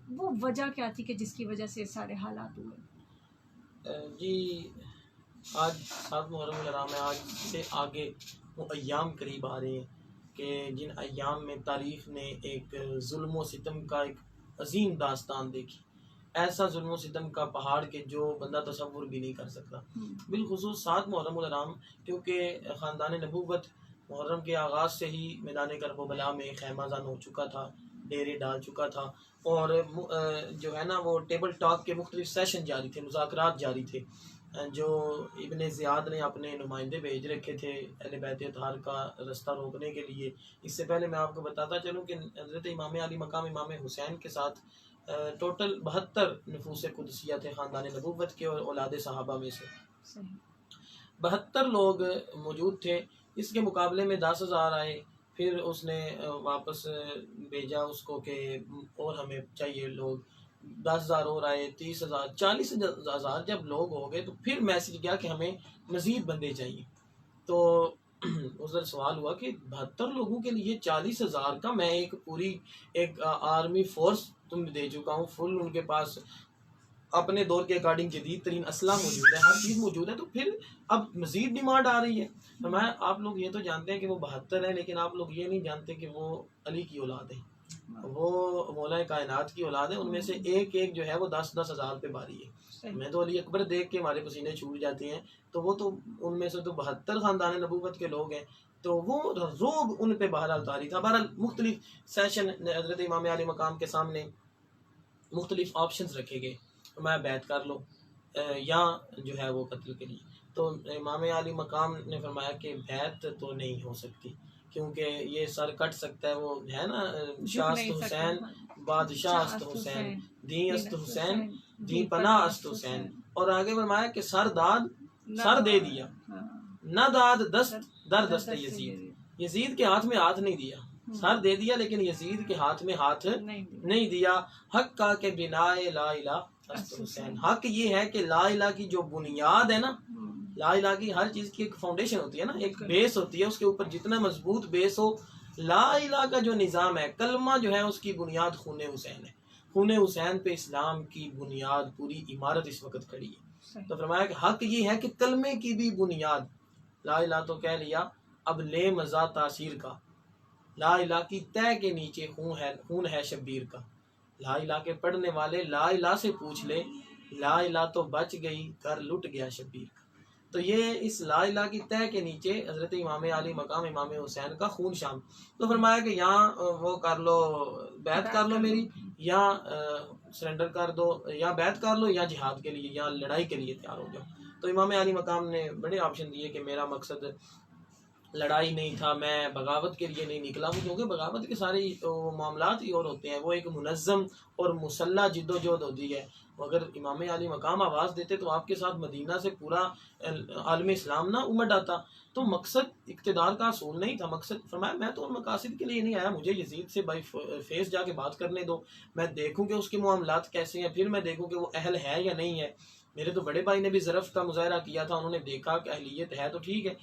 وہ وجہ کیا تھی کہ جس کی وجہ سے سارے حالات ہوئے. جی آج 7 محرم الحرام ہے. آج سے آگے وہ ایام قریب آ رہے ہیں کہ جن ایام میں تاریخ نے ایک ظلم و ستم کا ایک عظیم داستان دیکھی. ایسا ظلم و ستم کا پہاڑ کہ جو بندہ تصور بھی نہیں کر سکتا. بالخصوص 7 محرم الحرام، کیونکہ خاندان نبوت محرم کے آغاز سے ہی میدان کرب و بلا میں خیمہ زن ہو چکا تھا، ڈیرے ڈال چکا تھا، اور جو ہے نا وہ ٹیبل ٹاک کے مختلف سیشن جاری تھے، مذاکرات جاری تھے، جو ابن زیاد نے اپنے نمائندے بھیج رکھے تھے اہل بیت اطہار کا رستہ روکنے کے لیے. اس سے پہلے میں آپ کو بتاتا چلوں کہ حضرت امام علی مقام امام حسین کے ساتھ ٹوٹل 72 نفوس قدسیہ تھے خاندان نبوت کے اور اولاد صحابہ میں سے. 72 لوگ موجود تھے. اس کے مقابلے میں 10,000 آئے. پھر اس نے واپس بھیجا اس کو کہ اور ہمیں چاہیے لوگ. 10,000 اور آئے، 30,000، 40,000 جب لوگ ہو گئے تو پھر میسج کیا کہ ہمیں مزید بندے چاہیے. تو ادھر سوال ہوا کہ 72 لوگوں کے لیے 40,000 کا میں ایک آرمی فورس تم دے چکا ہوں فل. ان کے پاس اپنے دور کے اکارڈنگ جدید ترین اسلحہ موجود ہے، ہر چیز موجود ہے، تو پھر اب مزید ڈیمانڈ آ رہی ہے. تو آپ لوگ یہ تو جانتے ہیں کہ وہ 72 ہیں، لیکن آپ لوگ یہ نہیں جانتے کہ وہ علی کی اولاد ہے، وہ مولا کائنات کی اولاد ہے. ان میں سے ایک جو ہے وہ 10,000 پہ باری ہے. میں تو علی اکبر دیکھ کے ہمارے پسینے چھوٹ جاتے ہیں، تو وہ تو ان میں سے تو 72 خاندان نبوت کے لوگ ہیں. تو وہ روب ان پہ بہرحال طاری تھا. بہرحال مختلف سیشن حضرت امام علی مقام کے سامنے مختلف آپشنز رکھے گئے. میں بیعت کر لو یا جو ہے وہ قتل کے لیے. تو امام علی مقام نے فرمایا کہ بیعت تو نہیں ہو سکتی، کیونکہ یہ سر کٹ سکتا ہے. وہ ہے نا شاست حسین بادشاہ است حسین، دین است حسین، دین پناہ است حسین. اور آگے فرمایا کہ سر دے دیا، نہ داد دست در دست یزید کے ہاتھ میں ہاتھ نہیں دیا. سر دے دیا لیکن یزید کے ہاتھ میں ہاتھ نہیں دیا. حق کا کہ بنا لا الہ است حسین. حق یہ ہے کہ لا الہ کی جو بنیاد ہے نا، لا الہ کی ہر چیز کی ایک فاؤنڈیشن ہوتی ہے نا، ایک بیس ہوتی ہے، اس کے اوپر جتنا مضبوط بیس ہو. لا الہ کا جو نظام ہے، کلمہ جو ہے، اس کی بنیاد خون حسین ہے. خون حسین پہ اسلام کی بنیاد، پوری عمارت اس وقت کھڑی ہے. تو فرمایا کہ حق یہ ہے کہ کلمے کی بھی بنیاد، لا الہ تو کہہ لیا، اب لے مزہ تاثیر کا. لا الہ کی تہ کے نیچے خون ہے شبیر کا. لا الہ کے پڑھنے والے لا الہ سے پوچھ لے، لا الہ تو بچ گئی گھر لٹ گیا شبیر کا. تو یہ اس لا الہ کی تہ کے نیچے حضرت امام علی مقام امام حسین کا خون شام. تو فرمایا کہ یہاں وہ کر لو، بیعت کر لو میری، یا سرنڈر کر دو، یا بیعت کر لو، یا جہاد کے لیے یا لڑائی کے لیے تیار ہو جاؤ. تو امام علی مقام نے بڑے آپشن دیے کہ میرا مقصد لڑائی نہیں تھا، میں بغاوت کے لیے نہیں نکلا ہوں، کیونکہ بغاوت کے سارے معاملات ہی اور ہوتے ہیں، وہ ایک منظم اور مسلح جد و جہد ہوتی ہے۔ اگر امام علی مقام آواز دیتے تو آپ کے ساتھ مدینہ سے پورا عالم اسلام نہ امٹ آتا۔ تو مقصد اقتدار کا اصول نہیں تھا، مقصد فرمایا میں تو ان مقاصد کے لیے نہیں آیا، مجھے یزید سے بائی فیس جا کے بات کرنے دو، میں دیکھوں کہ اس کے معاملات کیسے ہیں، پھر میں دیکھوں کہ وہ اہل ہے یا نہیں ہے۔ میرے تو بڑے بھائی نے بھی ظرف کا مظاہرہ کیا تھا، انہوں نے دیکھا کہ اہلیت ہے تو ٹھیک ہے،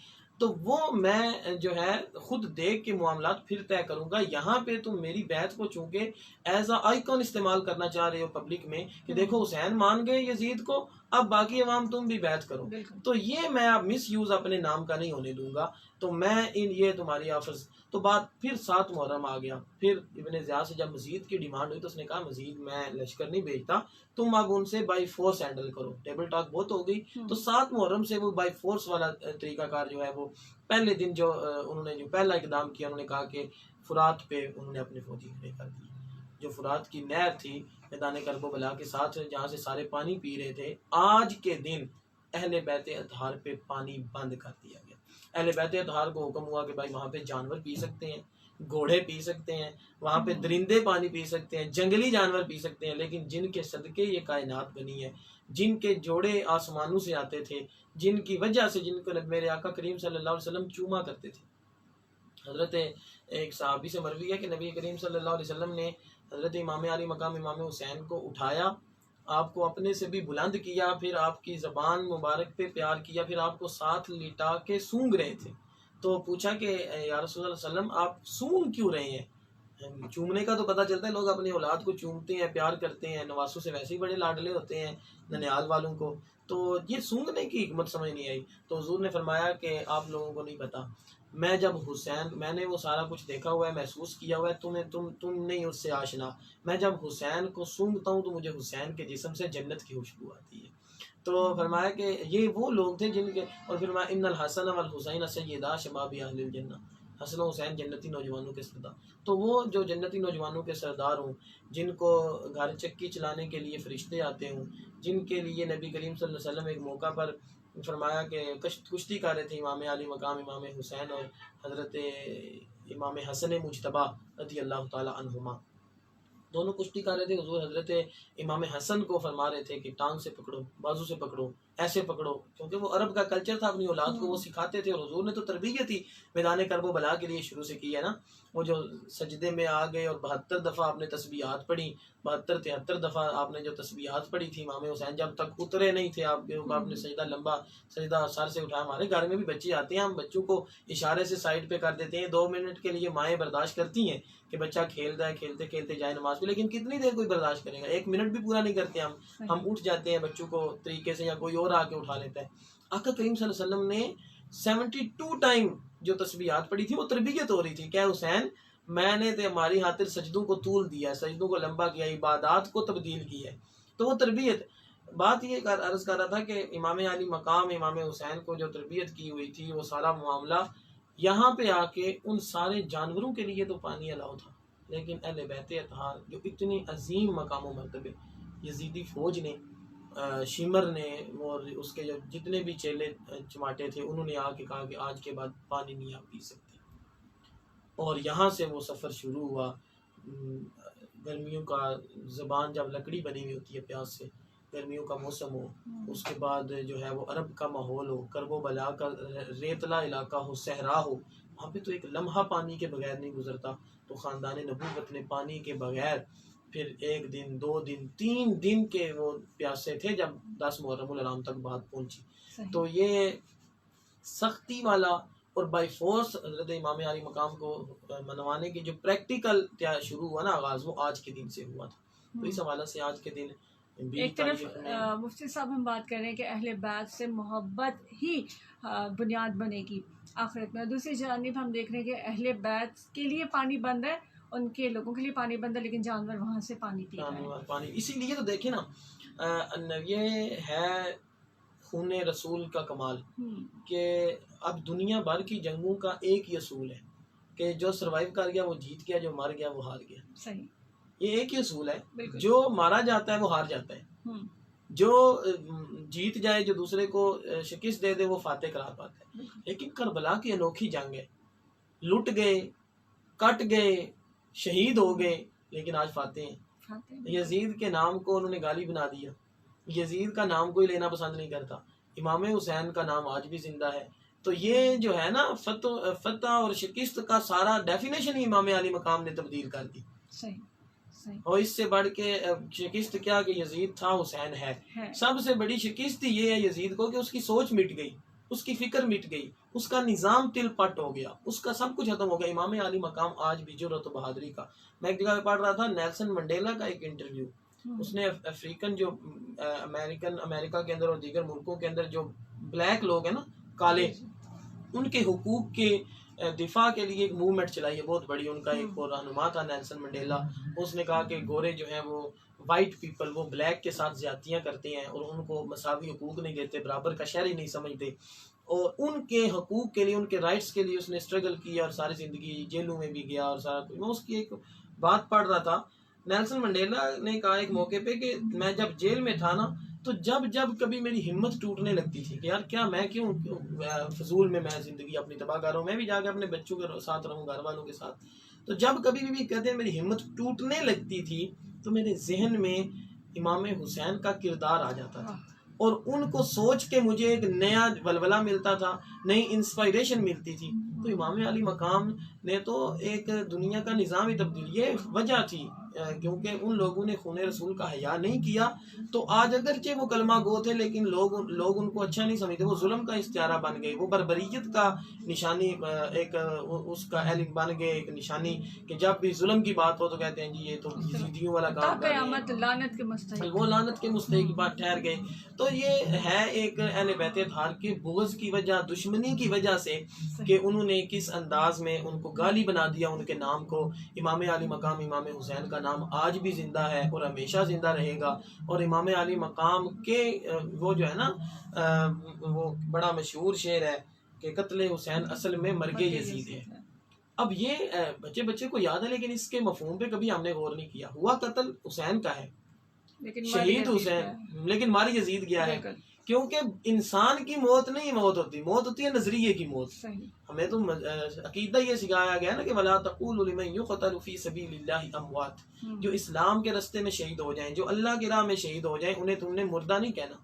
تو وہ میں جو ہے خود دیکھ کے معاملات پھر طے کروں گا۔ یہاں پہ تم میری بیعت کو چونکہ ایز اے آئیکن استعمال کرنا چاہ رہے ہو پبلک میں کہ دیکھو حسین مان گئے یزید کو، اب باقی عوام تم بھی بیعت کرو، بالکل تو یہ میں اب مس یوز اپنے نام کا نہیں ہونے دوں گا، تو میں یہ تمہاری آفرز تو بات پھر 7 محرم آ گیا۔ پھر ابن زیاد سے جب مزید کی ڈیمانڈ ہوئی تو اس نے کہا مزید میں لشکر نہیں بھیجتا، تم اب ان سے بائی فورس ہینڈل کرو، ٹیبل ٹاک بہت ہو گئی۔ تو 7 محرم سے وہ بائی فورس والا طریقہ کار جو ہے وہ پہلے دن جو انہوں نے جو پہلا اقدام کیا، انہوں نے کہا کہ فرات پہ انہوں نے اپنے فوجی کھڑے کر دیے، جو فرات کی نہر تھی میدان کربلا کے ساتھ جہاں سے سارے پانی پی رہے تھے، آج کے دن اہل بیت اطہار پہ پانی بند کر دیا گیا۔ اہل بیت اطہار کو حکم ہوا کہ بھائی وہاں پہ جانور پی سکتے ہیں، گھوڑے پی سکتے ہیں، وہاں پہ درندے پانی پی سکتے ہیں، جنگلی جانور پی سکتے ہیں، لیکن جن کے صدقے یہ کائنات بنی ہے، جن کے جوڑے آسمانوں سے آتے تھے، جن کی وجہ سے جن کو میرے آقا کریم صلی اللہ علیہ وسلم چوما کرتے تھے۔ حضرت ایک صحابی سے مروی ہے کہ نبی کریم صلی اللہ علیہ وسلم نے حضرت امام علی مقام امام حسین کو اٹھایا، آپ کو اپنے سے بھی بلند کیا، پھر آپ کی زبان مبارک پہ پیار کیا، پھر آپ کو ساتھ لٹا کے سونگ رہے تھے۔ تو پوچھا کہ یا رسول اللہ علیہ وسلم آپ سونگ کیوں رہے ہیں؟ چومنے کا تو پتہ چلتا ہے، لوگ اپنی اولاد کو چومتے ہیں، پیار کرتے ہیں، نواسوں سے ویسے ہی بڑے لاڈلے ہوتے ہیں ننیال والوں کو، تو یہ سونگنے کی حکمت سمجھ نہیں آئی۔ تو حضور نے فرمایا کہ آپ لوگوں کو نہیں پتہ، میں جب حسین، میں نے وہ سارا کچھ دیکھا ہوا ہے، محسوس کیا ہوا ہے، تم نہیں اس سے آشنا، میں جب حسین کو سونگتا ہوں تو مجھے حسین کے جسم سے جنت کی خوشبو آتی ہے۔ تو فرمایا کہ یہ وہ لوگ تھے جن کے، اور فرمایا ان الحسن والحسین سیدا شباب اہل الجنہ، حسن و حسین جنتی نوجوانوں کے سردار۔ تو وہ جو جنتی نوجوانوں کے سردار ہوں، جن کو گھر چکی چلانے کے لیے فرشتے آتے ہوں، جن کے لیے نبی کریم صلی اللہ علیہ وسلم ایک موقع پر فرمایا کہ کشتی کر رہے تھے امام علی مقام امام حسین اور حضرت امام حسن مجتبی رضی اللہ تعالی عنہما، دونوں کشتی کر رہے تھے۔ حضور حضرت امام حسن کو فرما رہے تھے کہ ٹانگ سے پکڑو، بازو سے پکڑو، ایسے پکڑو، کیونکہ وہ عرب کا کلچر تھا، اپنی اولاد کو وہ سکھاتے تھے، اور حضور نے تو تربیت ہی میدان کربلا کے لیے شروع سے کی ہے نا۔ وہ جو سجدے میں آ گئے اور 72 دفعہ آپ نے تسبیحات پڑھی، 72-73 دفعہ آپ نے جو تسبیحات پڑھی تھی، امام حسین جب تک اترے نہیں تھے آپ نے سجدہ لمبا سجدہ سر سے اٹھایا۔ ہمارے گھر میں بھی بچے آتے ہیں، ہم بچوں کو اشارے سے سائڈ پہ کر دیتے ہیں، 2 منٹ کے لیے مائیں برداشت کرتی ہیں کہ بچہ کھیل رہا ہے، کھیلتے کھیلتے جائے نماز پہ، لیکن کتنی دیر کوئی برداشت کرے گا؟ 1 منٹ بھی پورا نہیں کرتے ہم اٹھ جاتے ہیں بچوں کو طریقے سے، یا کوئی اور آ کے اٹھا لیتا ہے۔ آقا کریم صلی اللہ علیہ وسلم نے 72 ٹائم جو تسبیحات پڑھی تھی وہ تربیت ہو رہی تھی کہ حسین میں نے تے ہماری خاطر سجدوں کو طول دیا ہے، سجدوں کو لمبا کیا، عبادات کو تبدیل کیا ہے، تو وہ تربیت۔ بات یہ عرض کر رہا تھا کہ امام علی مقام امام حسین کو جو تربیت کی ہوئی تھی، وہ سارا معاملہ یہاں پہ آ کے ان سارے جانوروں کے لیے تو پانی الاؤ تھا، لیکن اہل بیت اطہار جو اتنی عظیم مقام و مرتبے، یزیدی فوج نے، شمر نے اور اس کے جو جتنے بھی چیلے چماٹے تھے، انہوں نے آ کے کہا کہ آج کے بعد پانی نہیں آپ پی سکتے، اور یہاں سے وہ سفر شروع ہوا۔ گرمیوں کا زبان جب لکڑی بنی ہوئی ہوتی ہے پیاس سے، گرمیوں کا موسم ہو، اس کے بعد جو ہے وہ عرب کا ماحول ہو، کرب و بلا کا ریتلا علاقہ ہو، صحرا ہو، وہاں پہ تو ایک لمحہ پانی کے بغیر نہیں گزرتا۔ تو خاندان نبوت نے پانی کے بغیر پھر 1 دن 2 دن 3 دن کے وہ پیاسے تھے جب 10 محرم الحرام تک بات پہنچی۔ تو یہ سختی والا اور بائی فورس حضرت امام علی مقام کو منوانے کی جو پریکٹیکل شروع ہوا نا آغاز، وہ آج کے دن سے ہوا تھا۔ تو اس حوالے سے آج کے دن ایک طرف مفتی صاحب ہم بات کر رہے ہیں کہ اہل بیت سے محبت ہی بنیاد بنے گی آخرت میں، دوسری جانب ہم دیکھ رہے ہیں کہ اہل بیت کے لیے پانی بند ہے، ان کے لوگوں کے لیے پانی بند ہے، لیکن جانور وہاں سے پانی پی رہے ہیں۔ پانی اسی لیے تو دیکھیں نا، یہ ہے خون رسول کا کمال کہ اب دنیا بھر کی جنگوں کا ایک ہی اصول ہے کہ جو سروائیو کر گیا وہ جیت گیا، جو مر گیا وہ ہار گیا۔ صحیح، یہ ایک ہی اصول ہے، جو مارا جاتا ہے وہ ہار جاتا ہے، جو جیت جائے، جو دوسرے کو شکست دے دے، وہ فاتح قرار پاتا ہے. لیکن کربلا کی انوکھی جنگ ہے، لٹ گئے، کٹ گئے، شہید ہو گئے، لیکن آج فاتح ہیں. یزید کے نام کو انہوں نے گالی بنا دیا، یزید کا نام کوئی لینا پسند نہیں کرتا. امام حسین کا نام آج بھی زندہ ہے. تو یہ جو ہے نا فتح اور شکست کا سارا ڈیفینیشن ہی امام علی مقام نے تبدیل کر دی. صحیح صحیح. اور اس سے بڑھ کے شکست کیا کہ یزید تھا، حسین ہے. سب سے بڑی شکست یہ ہے یزید کو کہ اس کی سوچ مٹ گئی، اس کی فکر مٹ گئی، اس کا نظام تل پٹ ہو گیا، اس کا سب کچھ ختم ہو گیا. امام علی مقام آج بھی جرأت و بہادری کا. میں ایک جگہ پہ پڑھ رہا تھا نیلسن منڈیلا کا ایک انٹرویو. اس نے افریقن جو امریکہ کے اندر اور دیگر ملکوں کے اندر جو بلیک لوگ ہیں نا، کالے، ان کے حقوق کے دفاع کے لیے ایک موومنٹ چلائی ہے بہت بڑی. ان کا ایک رہنما تھا نیلسن منڈیلا. اس نے کہا کہ گورے جو ہیں وہ وائٹ پیپل، وہ بلیک کے ساتھ زیادتیاں کرتے ہیں اور ان کو مساوی حقوق نہیں دیتے، برابر کا شہری نہیں سمجھتے. اور ان کے حقوق کے لیے، ان کے رائٹس کے لیے اس نے اسٹرگل کیا اور ساری زندگی جیلوں میں بھی گیا اور سارا کچھ. میں اس کی ایک بات پڑھ رہا تھا. نیلسن منڈیلا نے کہا ایک موقع پہ کہ میں جب جیل میں تھا نا، تو جب کبھی میری ہمت ٹوٹنے لگتی تھی کہ یار کیا میں کیوں فضول میں زندگی اپنی تباہ کر رہا ہوں، میں بھی جا کے اپنے بچوں کے ساتھ رہوں، گھر والوں کے ساتھ. تو جب کبھی بھی کہتے ہیں میری ہمت ٹوٹنے لگتی تھی تو میرے ذہن میں امام حسین کا کردار آ جاتا تھا اور ان کو سوچ کے مجھے ایک نیا ولولہ ملتا تھا، نئی انسپائریشن ملتی تھی. تو امام علی مقام نے تو ایک دنیا کا نظام ہی تبدیل، یہ وجہ تھی کیونکہ ان لوگوں نے خون رسول کا حیا نہیں کیا. تو آج اگرچہ وہ کلمہ گو تھے لیکن لوگ ان کو اچھا نہیں سمجھتے، وہ ظلم کا استعارہ بن گئے، وہ بربریت کا نشانی، ایک اس کا علم بن گئے، ایک نشانی کہ جب بھی ظلم کی بات ہو تو کہتے ہیں جی یہ تو یزیدیوں والا کام کر رہے ہیں، لعنت کے مستحق، وہ لعنت کے مستحق بات ٹھہر گئے. تو یہ ہے ایک اہل بیت اطہار کے بغض کی وجہ، دشمنی کی وجہ سے کہ انہوں نے کس انداز میں ان کو گالی بنا دیا ان کے نام کو. امام علی مقام، امام حسین کا نام آج بھی زندہ ہے اور ہمیشہ زندہ رہے گا. اور امام علی مقام کے وہ جو ہے نا وہ بڑا مشہور شعر ہے کہ قتل حسین اصل میں مرگ یزید ہے. اب یہ بچے کو یاد ہے لیکن اس کے مفہوم پہ کبھی ہم نے غور نہیں کیا. ہوا قتل حسین کا ہے، شہید حسین، لیکن مار یزید گیا ہے. کیونکہ انسان کی موت نہیں موت ہوتی ہے نظریے کی موت. ہمیں تو عقیدہ یہ سکھایا گیا نا کہ وَلَا تَقُولُوا لِمَن يُقْتَلُ فِي سَبِيلِ اللَّهِ أَمْوَاتٌ، جو اسلام کے راستے میں شہید ہو جائیں، جو اللہ کی راہ میں شہید ہو جائیں، انہیں تم نے مردہ نہیں کہنا،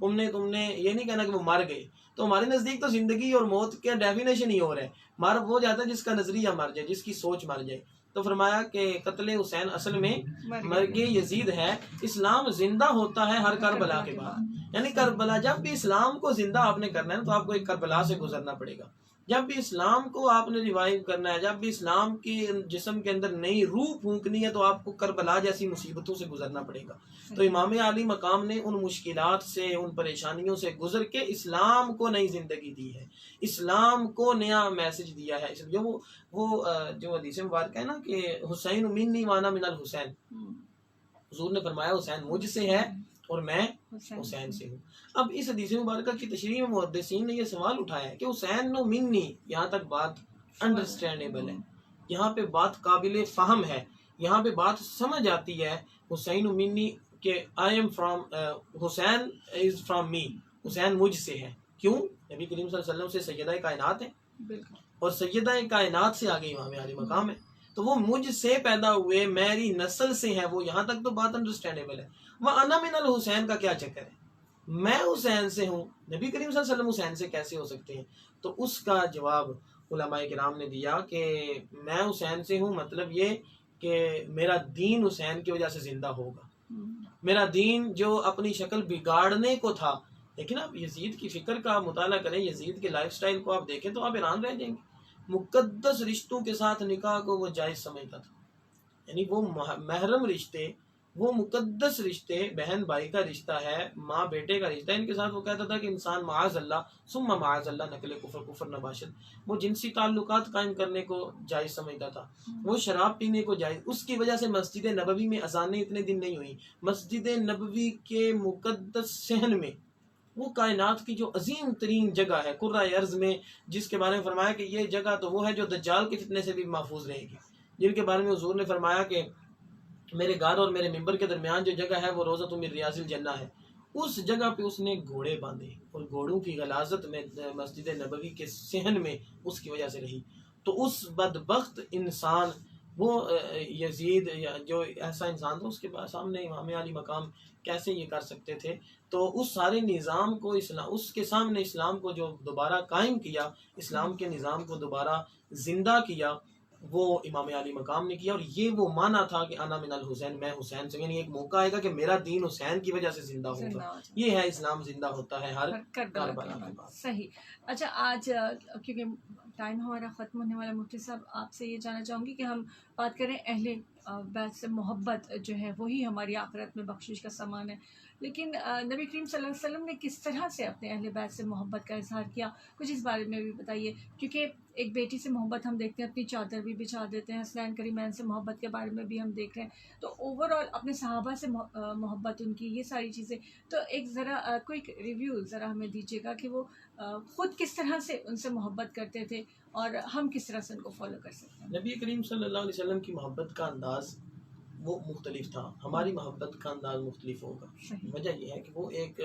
تم نے یہ نہیں کہنا کہ وہ مر گئے. تو ہمارے نزدیک تو زندگی اور موت کا ڈیفینیشن ہی اور ہے. مر وہ جاتا ہے جس کا نظریہ مر جائے، جس کی سوچ مر جائے. تو فرمایا کہ قتل حسین اصل میں مرگ یزید ہے. اسلام زندہ ہوتا ہے ہر کربلا کے بعد. یعنی کربلا، جب بھی اسلام کو زندہ آپ نے کرنا ہے تو آپ کو ایک کربلا سے گزرنا پڑے گا. جب بھی اسلام کو آپ نے ریوائیو کرنا ہے، جب بھی اسلام کی جسم کے اندر نئی روح پھونکنی ہے تو آپ کو کربلا جیسی مصیبتوں سے گزرنا پڑے گا. تو امام علی مقام نے ان مشکلات سے، ان پریشانیوں سے گزر کے اسلام کو نئی زندگی دی ہے، اسلام کو نیا میسج دیا ہے. جو حدیث مبارکہ ہے نا کہ حسین منی وانا من الحسین، حضور نے فرمایا حسین مجھ سے ہے اور میں حسین سے ہوں. اب اس حدیث مبارکہ کی تشریح میں محدثین نے یہ سوال اٹھایا ہے کہ حسین نو منی، یہاں تک بات انڈرسٹینڈیبل ہے، یہاں پہ بات قابل فہم ہے، یہاں پہ بات سمجھ آتی ہے. حسین منی کہ I am from, Hussain is from me, Hussain مجھ سے ہے. کیوں؟ نبی کریم صلی اللہ علیہ وسلم سے سیدہ کائنات ہے اور سیدہ کائنات سے آگے امام علی مقام ہے. تو وہ مجھ سے پیدا ہوئے، میری نسل سے ہے وہ، یہاں تک تو بات انڈرسٹینڈیبل ہے. وَأَنَا مِنَ الْحُسَيْن کا کیا چکر ہے؟ میں حسین سے ہوں، نبی کریم صلی اللہ علیہ وسلم حسین سے کیسے ہو سکتے ہیں؟ تو اس کا جواب علماء کرام نے دیا کہ میں حسین سے ہوں، مطلب یہ کہ میرا دین حسین کی وجہ سے زندہ ہوگا. میرا دین جو اپنی شکل بگاڑنے کو تھا، لیکن آپ یزید کی فکر کا مطالعہ کریں، یزید کے لائف سٹائل کو آپ دیکھیں تو آپ حیران رہ جائیں گے. مقدس رشتوں کے ساتھ نکاح کو وہ جائز سمجھتا تھا. یعنی وہ محرم رشتے، وہ مقدس رشتے، بہن بھائی کا رشتہ ہے، ماں بیٹے کا رشتہ، ان کے ساتھ وہ کہتا تھا کہ انسان معاذ اللہ ثم معاذ اللہ نقل کفر نباشد، وہ جنسی تعلقات قائم کرنے کو جائز سمجھتا تھا، وہ شراب پینے کو جائز. اس کی وجہ سے مسجد نبوی میں اذانیں اتنے دن نہیں ہوئی. مسجد نبوی کے مقدس صحن میں، وہ کائنات کی جو عظیم ترین جگہ ہے قرہ ارض میں، جس کے بارے میں فرمایا کہ یہ جگہ تو وہ ہے جو دجال کے فتنے سے بھی محفوظ رہے گی، جن کے بارے میں حضور نے فرمایا کہ میرے گھر اور میرے ممبر کے درمیان جو جگہ ہے وہ روضۃ من ریاض الجنہ ہے. اس جگہ پہ اس نے گھوڑے باندھے اور گھوڑوں کی غلاظت میں مسجد نبوی کے صحن میں اس کی وجہ سے رہی. تو اس بدبخت انسان وہ یزید یا جو ایسا انسان تھا اس کے سامنے امام علی مقام کیسے یہ کر سکتے تھے. تو اس سارے نظام کو اس کے سامنے اسلام کو جو دوبارہ قائم کیا، اسلام کے نظام کو دوبارہ زندہ کیا، وہ امام علی مقام نے کیا. اور یہ وہ مانا تھا کہ انا من الحسین، میں حسین سے، یعنی ایک موقع آئے گا کہ میرا دین حسین کی وجہ سے زندہ ہوگا. یہ ہے اسلام زندہ ہوتا ہے ہر کربلا کے بعد. صحیح. اچھا آج کیونکہ ٹائم ہمارا ختم ہونے والا، مفتی صاحب آپ سے یہ جاننا چاہوں گی کہ ہم بات کریں اہل بیت سے محبت جو ہے وہی ہماری آخرت میں بخشش کا سامان ہے، لیکن نبی کریم صلی اللہ علیہ وسلم نے کس طرح سے اپنے اہل بیت سے محبت کا اظہار کیا، کچھ اس بارے میں بھی بتائیے. کیونکہ ایک بیٹی سے محبت ہم دیکھتے ہیں، اپنی چادر بھی بچھا دیتے ہیں، حسنین کریمین سے محبت کے بارے میں بھی ہم دیکھ رہے ہیں. تو اوور آل اپنے صحابہ سے محبت ان کی، یہ ساری چیزیں، تو ایک ذرا کوئک ریویو ذرا ہمیں دیجیے گا کہ وہ خود کس طرح سے ان سے محبت کرتے تھے اور ہم کس طرح سے ان کو فالو کر سکتے ہیں. نبی کریم صلی اللہ علیہ وسلم کی محبت کا انداز وہ مختلف تھا، ہماری محبت کا انداز مختلف ہوگا. وجہ یہ ہے کہ وہ ایک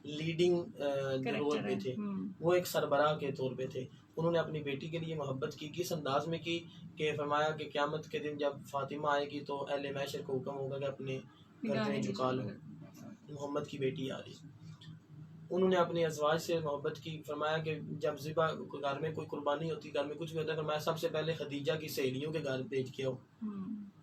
لیڈنگ رول پہ تھے، وہ ایک سربراہ کے طور پہ تھے. انہوں نے اپنی بیٹی کے لیے محبت کی، کس انداز میں کی کہ فرمایا کہ قیامت کے دن جب فاطمہ آئے گی تو اہل محشر کو حکم ہوگا کہ اپنے گردنیں جھکا لو، محمد کی بیٹی آ رہی. انہوں نے اپنے ازواج سے محبت کی. فرمایا کہ جب ذبح گھر میں کوئی قربانی ہوتی، گھر میں کچھ بھی ہوتا ہے، فرمایا سب سے پہلے خدیجہ کی سہیلیوں کے گھر بھیج کے آؤ.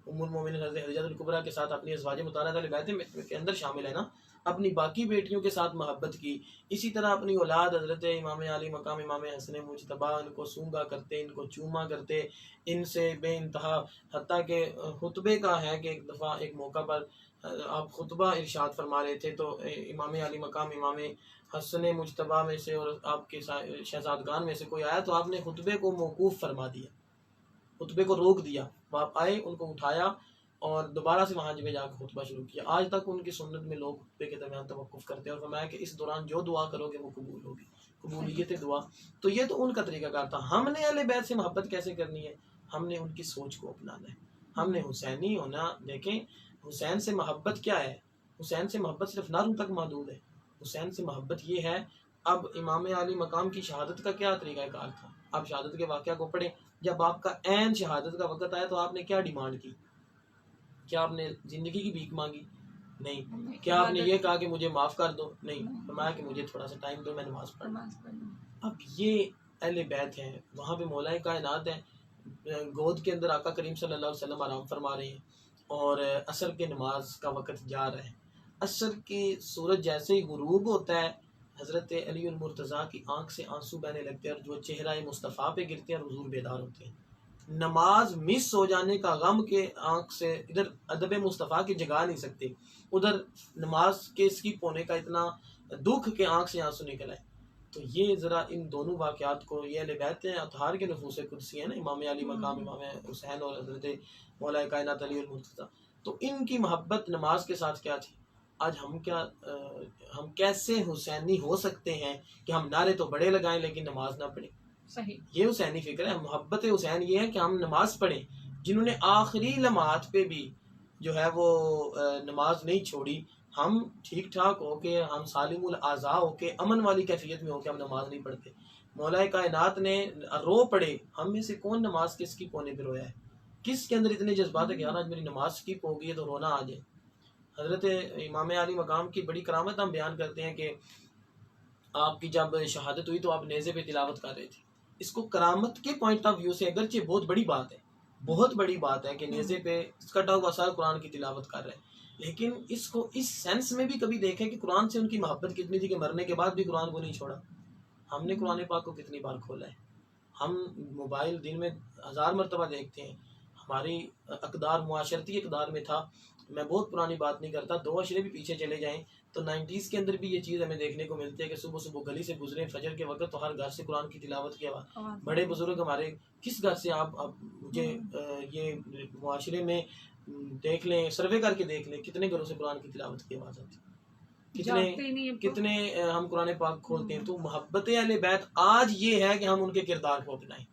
ام المومنین حضرت خدیجہ الکبریٰ کے ساتھ اپنی ازواج مطہرات اہل بیت کے اندر شامل ہے نا، اپنی باقی بیٹیوں کے ساتھ محبت کی. اسی طرح اپنی اولاد حضرت امام علی مقام امام حسن مجتبیٰ، ان کو سونگا کرتے، ان کو چوما کرتے، ان سے بے انتہا. حتیٰ کہ خطبے کا ہے کہ ایک دفعہ ایک موقع پر آپ خطبہ ارشاد فرما رہے تھے تو امام علی مقام امام حسن مجتبیٰ میں سے اور آپ کے شہزادگان میں سے کوئی آیا تو آپ نے خطبے کو موقوف فرما دیا، خطبے کو روک دیا. آپ آئے، ان کو اٹھایا اور دوبارہ سے وہاں جا کے خطبہ شروع کیا. آج تک ان کی سنت میں لوگ خطبے کے درمیان توقف کرتے ہیں اور فرمایا کہ اس دوران جو دعا کرو گے وہ قبول ہوگی، قبولیت دعا. تو یہ تو ان کا طریقہ کار تھا. ہم نے اہل بیت سے محبت کیسے کرنی ہے؟ ہم نے ان کی سوچ کو اپنانا ہے، ہم نے حسینی ہونا. دیکھیں حسین سے محبت کیا ہے؟ حسین سے محبت صرف ناروں تک محدود ہے. حسین سے محبت یہ ہے. اب امام علی مقام کی شہادت کا کیا طریقہ کار تھا؟ آپ شہادت کے واقعہ کو پڑھیں. جب آپ کا عین شہادت کا وقت آیا تو آپ نے کیا ڈیمانڈ کی؟ کیا آپ نے زندگی کی بھیک مانگی؟ نہیں. کیا آپ نے یہ کہا کہ مجھے معاف کر دو؟ نہیں. فرمایا کہ مجھے تھوڑا سا ٹائم دو، میں نماز پڑھوں. اب یہ اہل بیت ہیں، وہاں پہ مولا کائنات ہیں، گود کے اندر آقا کریم صلی اللہ علیہ وسلم آرام فرما رہے ہیں اور عصر کے نماز کا وقت جا رہا ہے. عصر کی سورج جیسے ہی غروب ہوتا ہے، حضرت علی المرتضیٰ کی آنکھ سے آنسو بہنے لگتے ہیں اور جو چہرہ مصطفیٰ پہ گرتے ہیں اور حضور بیدار ہوتے ہیں. نماز مس ہو جانے کا غم کے آنکھ سے، ادھر ادب مصطفیٰ کی جگا نہیں سکتے، ادھر نماز کے اسکپ ہونے کا اتنا دکھ کے آنکھ سے آنسو نکل آئے. تو یہ ذرا ان دونوں واقعات کو، یہ اہل بیت ہیں اطہار کے نفوس قدسی ہیں نا، امام علی مقام امام حسین اور حضرت مولا کائنات علی المرتضیٰ. تو ان کی محبت نماز کے ساتھ کیا تھی؟ آج ہم کیسے حسینی ہو سکتے ہیں کہ ہم نعرے تو بڑے لگائیں لیکن نماز نہ پڑھیں؟ صحیح. یہ حسینی فکر ہے. محبت حسین یہ ہے کہ ہم نماز پڑھیں. جنہوں نے آخری لمحات پہ بھی جو ہے وہ نماز نہیں چھوڑی، ہم ٹھیک ٹھاک ہو کے، ہم سالم الاعضاء ہو کے، امن والی کیفیت میں ہو کے ہم نماز نہیں پڑھتے. مولا کائنات نے رو پڑے، ہم میں سے کون نماز کے اسکپ ہونے پہ رویا ہے؟ کس کے اندر اتنے جذبات ہے کہ یار آج میری نماز اسکپ ہو گئی ہے تو رونا آ جائے؟ حضرت امام علی مقام کی بڑی کرامت ہم بیان کرتے ہیں کہ آپ کی جب شہادت ہوئی تو آپ نیزے پہ تلاوت کر رہے تھے. اس کو کرامت کے پوائنٹ آف ویو سے اگرچہ بہت بڑی بات ہے، بہت بڑی بات ہے کہ نیزے پہ کٹا ہوا سارا قرآن کی تلاوت کر رہے ہیں، لیکن اس کو اس سینس میں بھی کبھی دیکھیں کہ قرآن سے ان کی محبت کتنی تھی کہ مرنے کے بعد بھی قرآن کو نہیں چھوڑا. ہم نے قرآن پاک کو کتنی بار کھولا ہے؟ ہم موبائل دن میں 1000 مرتبہ دیکھتے ہیں. ہماری اقدار معاشرتی اقدار میں تھا. میں بہت پرانی بات نہیں کرتا، 2 عشرے بھی پیچھے چلے جائیں تو 90s کے اندر بھی یہ چیز ہمیں دیکھنے کو ملتی ہے کہ صبح صبح گلی سے گزرے فجر کے وقت تو ہر گھر سے قرآن کی تلاوت کی آواز. بڑے بزرگ ہمارے کس گھر سے آپ مجھے یہ معاشرے میں دیکھ لیں، سروے کر کے دیکھ لیں کتنے گھروں سے قرآن کی تلاوت کی آواز آتی، کتنے ہم قرآن پاک کھولتے ہیں. تو محبت اہل بیت آج یہ ہے کہ ہم ان کے کردار کو اپنائیں.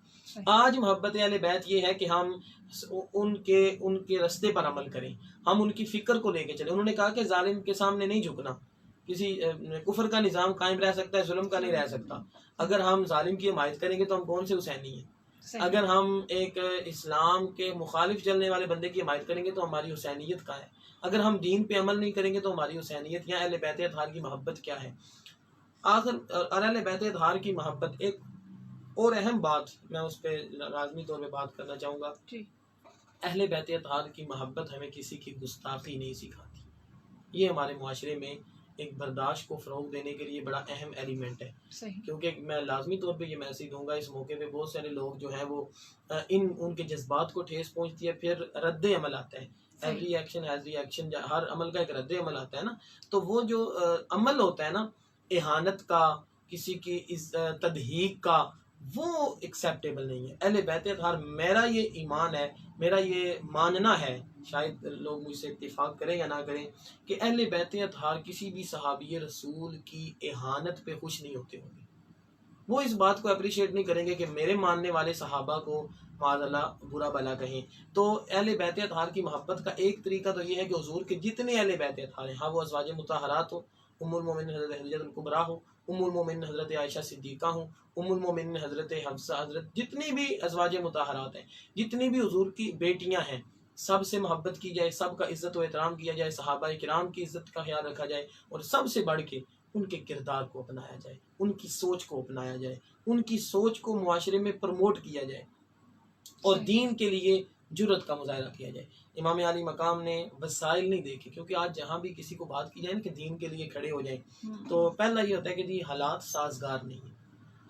آج محبت اہل بیت یہ ہے کہ ہم ان کے رستے پر عمل کریں، ہم ان کی فکر کو لے کے چلیں. انہوں نے کہا کہ ظالم کے سامنے نہیں جھکنا. کسی کفر کا نظام قائم رہ سکتا ہے، ظلم کا نہیں رہ سکتا. اگر ہم ظالم کی حمایت کریں گے تو ہم کون سے حسینی ہیں؟ اگر ہم ایک اسلام کے مخالف چلنے والے بندے کی حمایت کریں گے تو ہماری حسینیت کہاں ہے؟ اگر ہم دین پہ عمل نہیں کریں گے تو ہماری حسینیت یا اہل بیت اطہار کی محبت کیا ہے؟ آخر اہل بیت اطہار کی محبت ایک اور اہم بات میں اس پہ لازمی طور پہ بات کرنا چاہوں گا. اہل بیت اطہار کی محبت ہمیں کسی کی گستاخی نہیں سکھاتی. یہ ہمارے معاشرے میں ایک برداشت کو فروغ دینے کے لیے بڑا اہم ایلیمنٹ ہے. کیونکہ میں لازمی طور پہ یہ میسیج دوں گا اس موقع پہ، بہت سارے لوگ جو ہیں وہ ان کے جذبات کو ٹھیس پہنچتی ہے، پھر رد عمل آتا ہے. Every action has reaction, ہر عمل کا ایک رد عمل آتا ہے نا. تو وہ جو عمل ہوتا ہے نا اہانت کا، کسی کی تضحیق کا، وہ ایکسیپٹیبل نہیں ہے. اہل بیت اطہار، میرا یہ ایمان ہے، میرا یہ ماننا ہے، شاید لوگ مجھ سے اتفاق کریں یا نہ کریں، کہ اہل بیت اطہار کسی بھی صحابی رسول کی اہانت پہ خوش نہیں ہوتے ہوں گے. وہ اس بات کو اپریشیٹ نہیں کریں گے کہ میرے ماننے والے صحابہ کو معاذ اللہ برا بلا کہیں. تو اہل بیت اطہار کی محبت کا ایک طریقہ تو یہ ہے کہ حضور کے جتنے اہل بیت اطہار ہیں، ہاں وہ ازواج مطہرات ہو، ام المومنین حضرت خدیجہ الکبریٰ ہو، ام المومنین حضرت عائشہ صدیقہ ہوں، ام المومنین حضرت حفصہ، حضرت جتنی بھی ازواج مطہرات ہیں، جتنی بھی حضور کی بیٹیاں ہیں، سب سے محبت کی جائے، سب کا عزت و احترام کیا جائے، صحابہ کرام کی عزت کا خیال رکھا جائے، اور سب سے بڑھ کے ان کے کردار کو اپنایا جائے، ان کی سوچ کو اپنایا جائے، ان کی سوچ کو معاشرے میں پروموٹ کیا جائے، اور دین کے لیے جرت کا مظاہرہ کیا جائے. امام علی مقام نے وسائل نہیں دیکھے، کیونکہ آج جہاں بھی کسی کو بات کی جائے نا کہ دین کے لیے کھڑے ہو جائیں، تو پہلا یہ ہوتا ہے کہ جی حالات سازگار نہیں ہیں.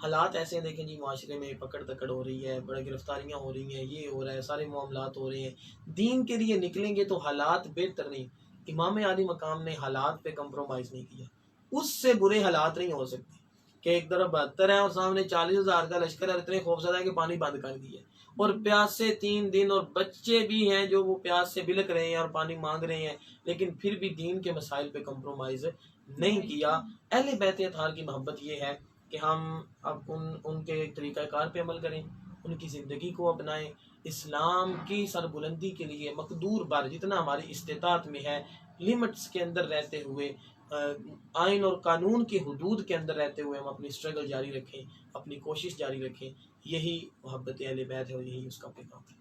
حالات ایسے ہیں، دیکھیں جی معاشرے میں پکڑ تکڑ ہو رہی ہے، بڑے گرفتاریاں ہو رہی ہیں، یہ ہو رہا ہے، سارے معاملات ہو رہے ہیں. دین کے لیے نکلیں گے تو حالات بہتر نہیں. امام علی مقام نے حالات پہ کمپرومائز نہیں کیا. اس سے برے حالات نہیں ہو سکتے کہ ایک طرف 72 ہیں اور سامنے 40,000 کا لشکر ہے، اتنے خوفزدہ ہے کہ پانی بند کر دیا، اور پیاس سے 3 دن، اور بچے بھی ہیں جو وہ پیاس سے بلک رہے ہیں اور پانی مانگ رہے ہیں، لیکن پھر بھی دین کے مسائل پہ کمپرومائز نہیں کیا. اہل بیت اطہار کی محبت یہ ہے کہ ہم اب ان کے طریقہ کار پہ عمل کریں، ان کی زندگی کو اپنائیں، اسلام کی سربلندی کے لیے مقدور بر جتنا ہماری استطاعت میں ہے، لمٹس کے اندر رہتے ہوئے، آئین اور قانون کی حدود کے اندر رہتے ہوئے ہم اپنی اسٹرگل جاری رکھیں، اپنی کوشش جاری رکھیں. یہی محبت اہل بیت ہے اور یہی اس کا پیغام ہے.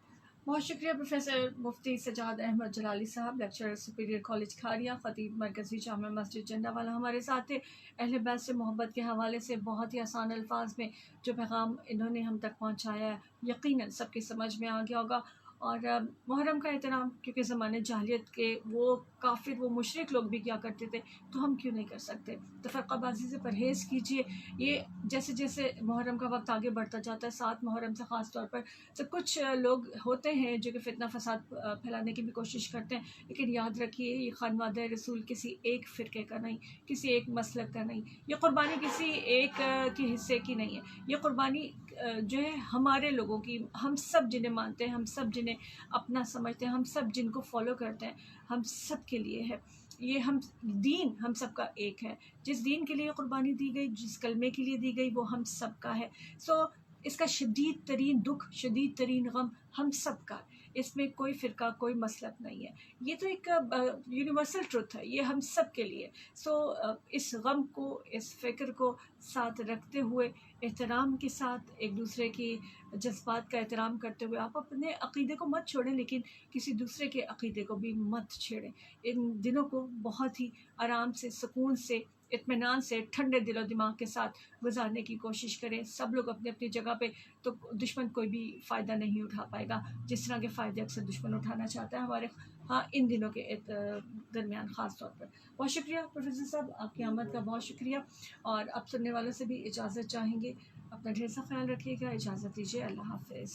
بہت شکریہ پروفیسر مفتی سجاد احمد جلالی صاحب، لیکچرر سپیریئر کالج کھاریا، خطیب مرکزی جامع مسجد جنڈاوالا، ہمارے ساتھ تھے. اہل بیت سے محبت کے حوالے سے بہت ہی آسان الفاظ میں جو پیغام انہوں نے ہم تک پہنچایا ہے، یقیناً سب کے سمجھ میں آ گیا ہوگا. اور محرم کا احترام، کیونکہ زمانے جاہلیت کے وہ کافر، وہ مشرک لوگ بھی کیا کرتے تھے، تو ہم کیوں نہیں کر سکتے؟ تفرقہ بازی سے پرہیز کیجیے. یہ جیسے جیسے محرم کا وقت آگے بڑھتا جاتا ہے، 7 محرم سے خاص طور پر، تو کچھ لوگ ہوتے ہیں جو کہ فتنہ فساد پھیلانے کی بھی کوشش کرتے ہیں، لیکن یاد رکھیے یہ خانوادہ رسول کسی ایک فرقے کا نہیں، کسی ایک مسلک کا نہیں. یہ قربانی کسی ایک کے حصے کی نہیں ہے. یہ قربانی جو ہے ہمارے لوگوں کی، ہم سب جنہیں مانتے ہیں، ہم سب جنہیں اپنا سمجھتے ہیں، ہم سب جن کو فالو کرتے ہیں، ہم سب کے لیے ہے. یہ دین ہم سب کا ایک ہے. جس دین کے لیے قربانی دی گئی، جس کلمے کے لیے دی گئی، وہ ہم سب کا ہے. اس کا شدید ترین دکھ، شدید ترین غم ہم سب کا. اس میں کوئی فرقہ، کوئی مسلک نہیں ہے. یہ تو ایک یونیورسل ٹروتھ ہے، یہ ہم سب کے لیے. اس غم کو، اس فکر کو ساتھ رکھتے ہوئے، احترام کے ساتھ ایک دوسرے کی جذبات کا احترام کرتے ہوئے، آپ اپنے عقیدے کو مت چھوڑیں، لیکن کسی دوسرے کے عقیدے کو بھی مت چھیڑیں. ان دنوں کو بہت ہی آرام سے، سکون سے، اطمینان سے، ٹھنڈے دل و دماغ کے ساتھ گزارنے کی کوشش کریں. سب لوگ اپنی اپنی جگہ پہ، تو دشمن کوئی بھی فائدہ نہیں اٹھا پائے گا جس طرح کے فائدے اکثر دشمن اٹھانا چاہتا ہے ہمارے ان دنوں کے درمیان خاص طور پر. بہت شکریہ پروفیسر صاحب، آپ کی آمد کا بہت شکریہ. اور اب سننے والوں سے بھی اجازت چاہیں گے. اپنا ڈھیر سا خیال رکھیے گا. اجازت دیجیے. اللہ حافظ.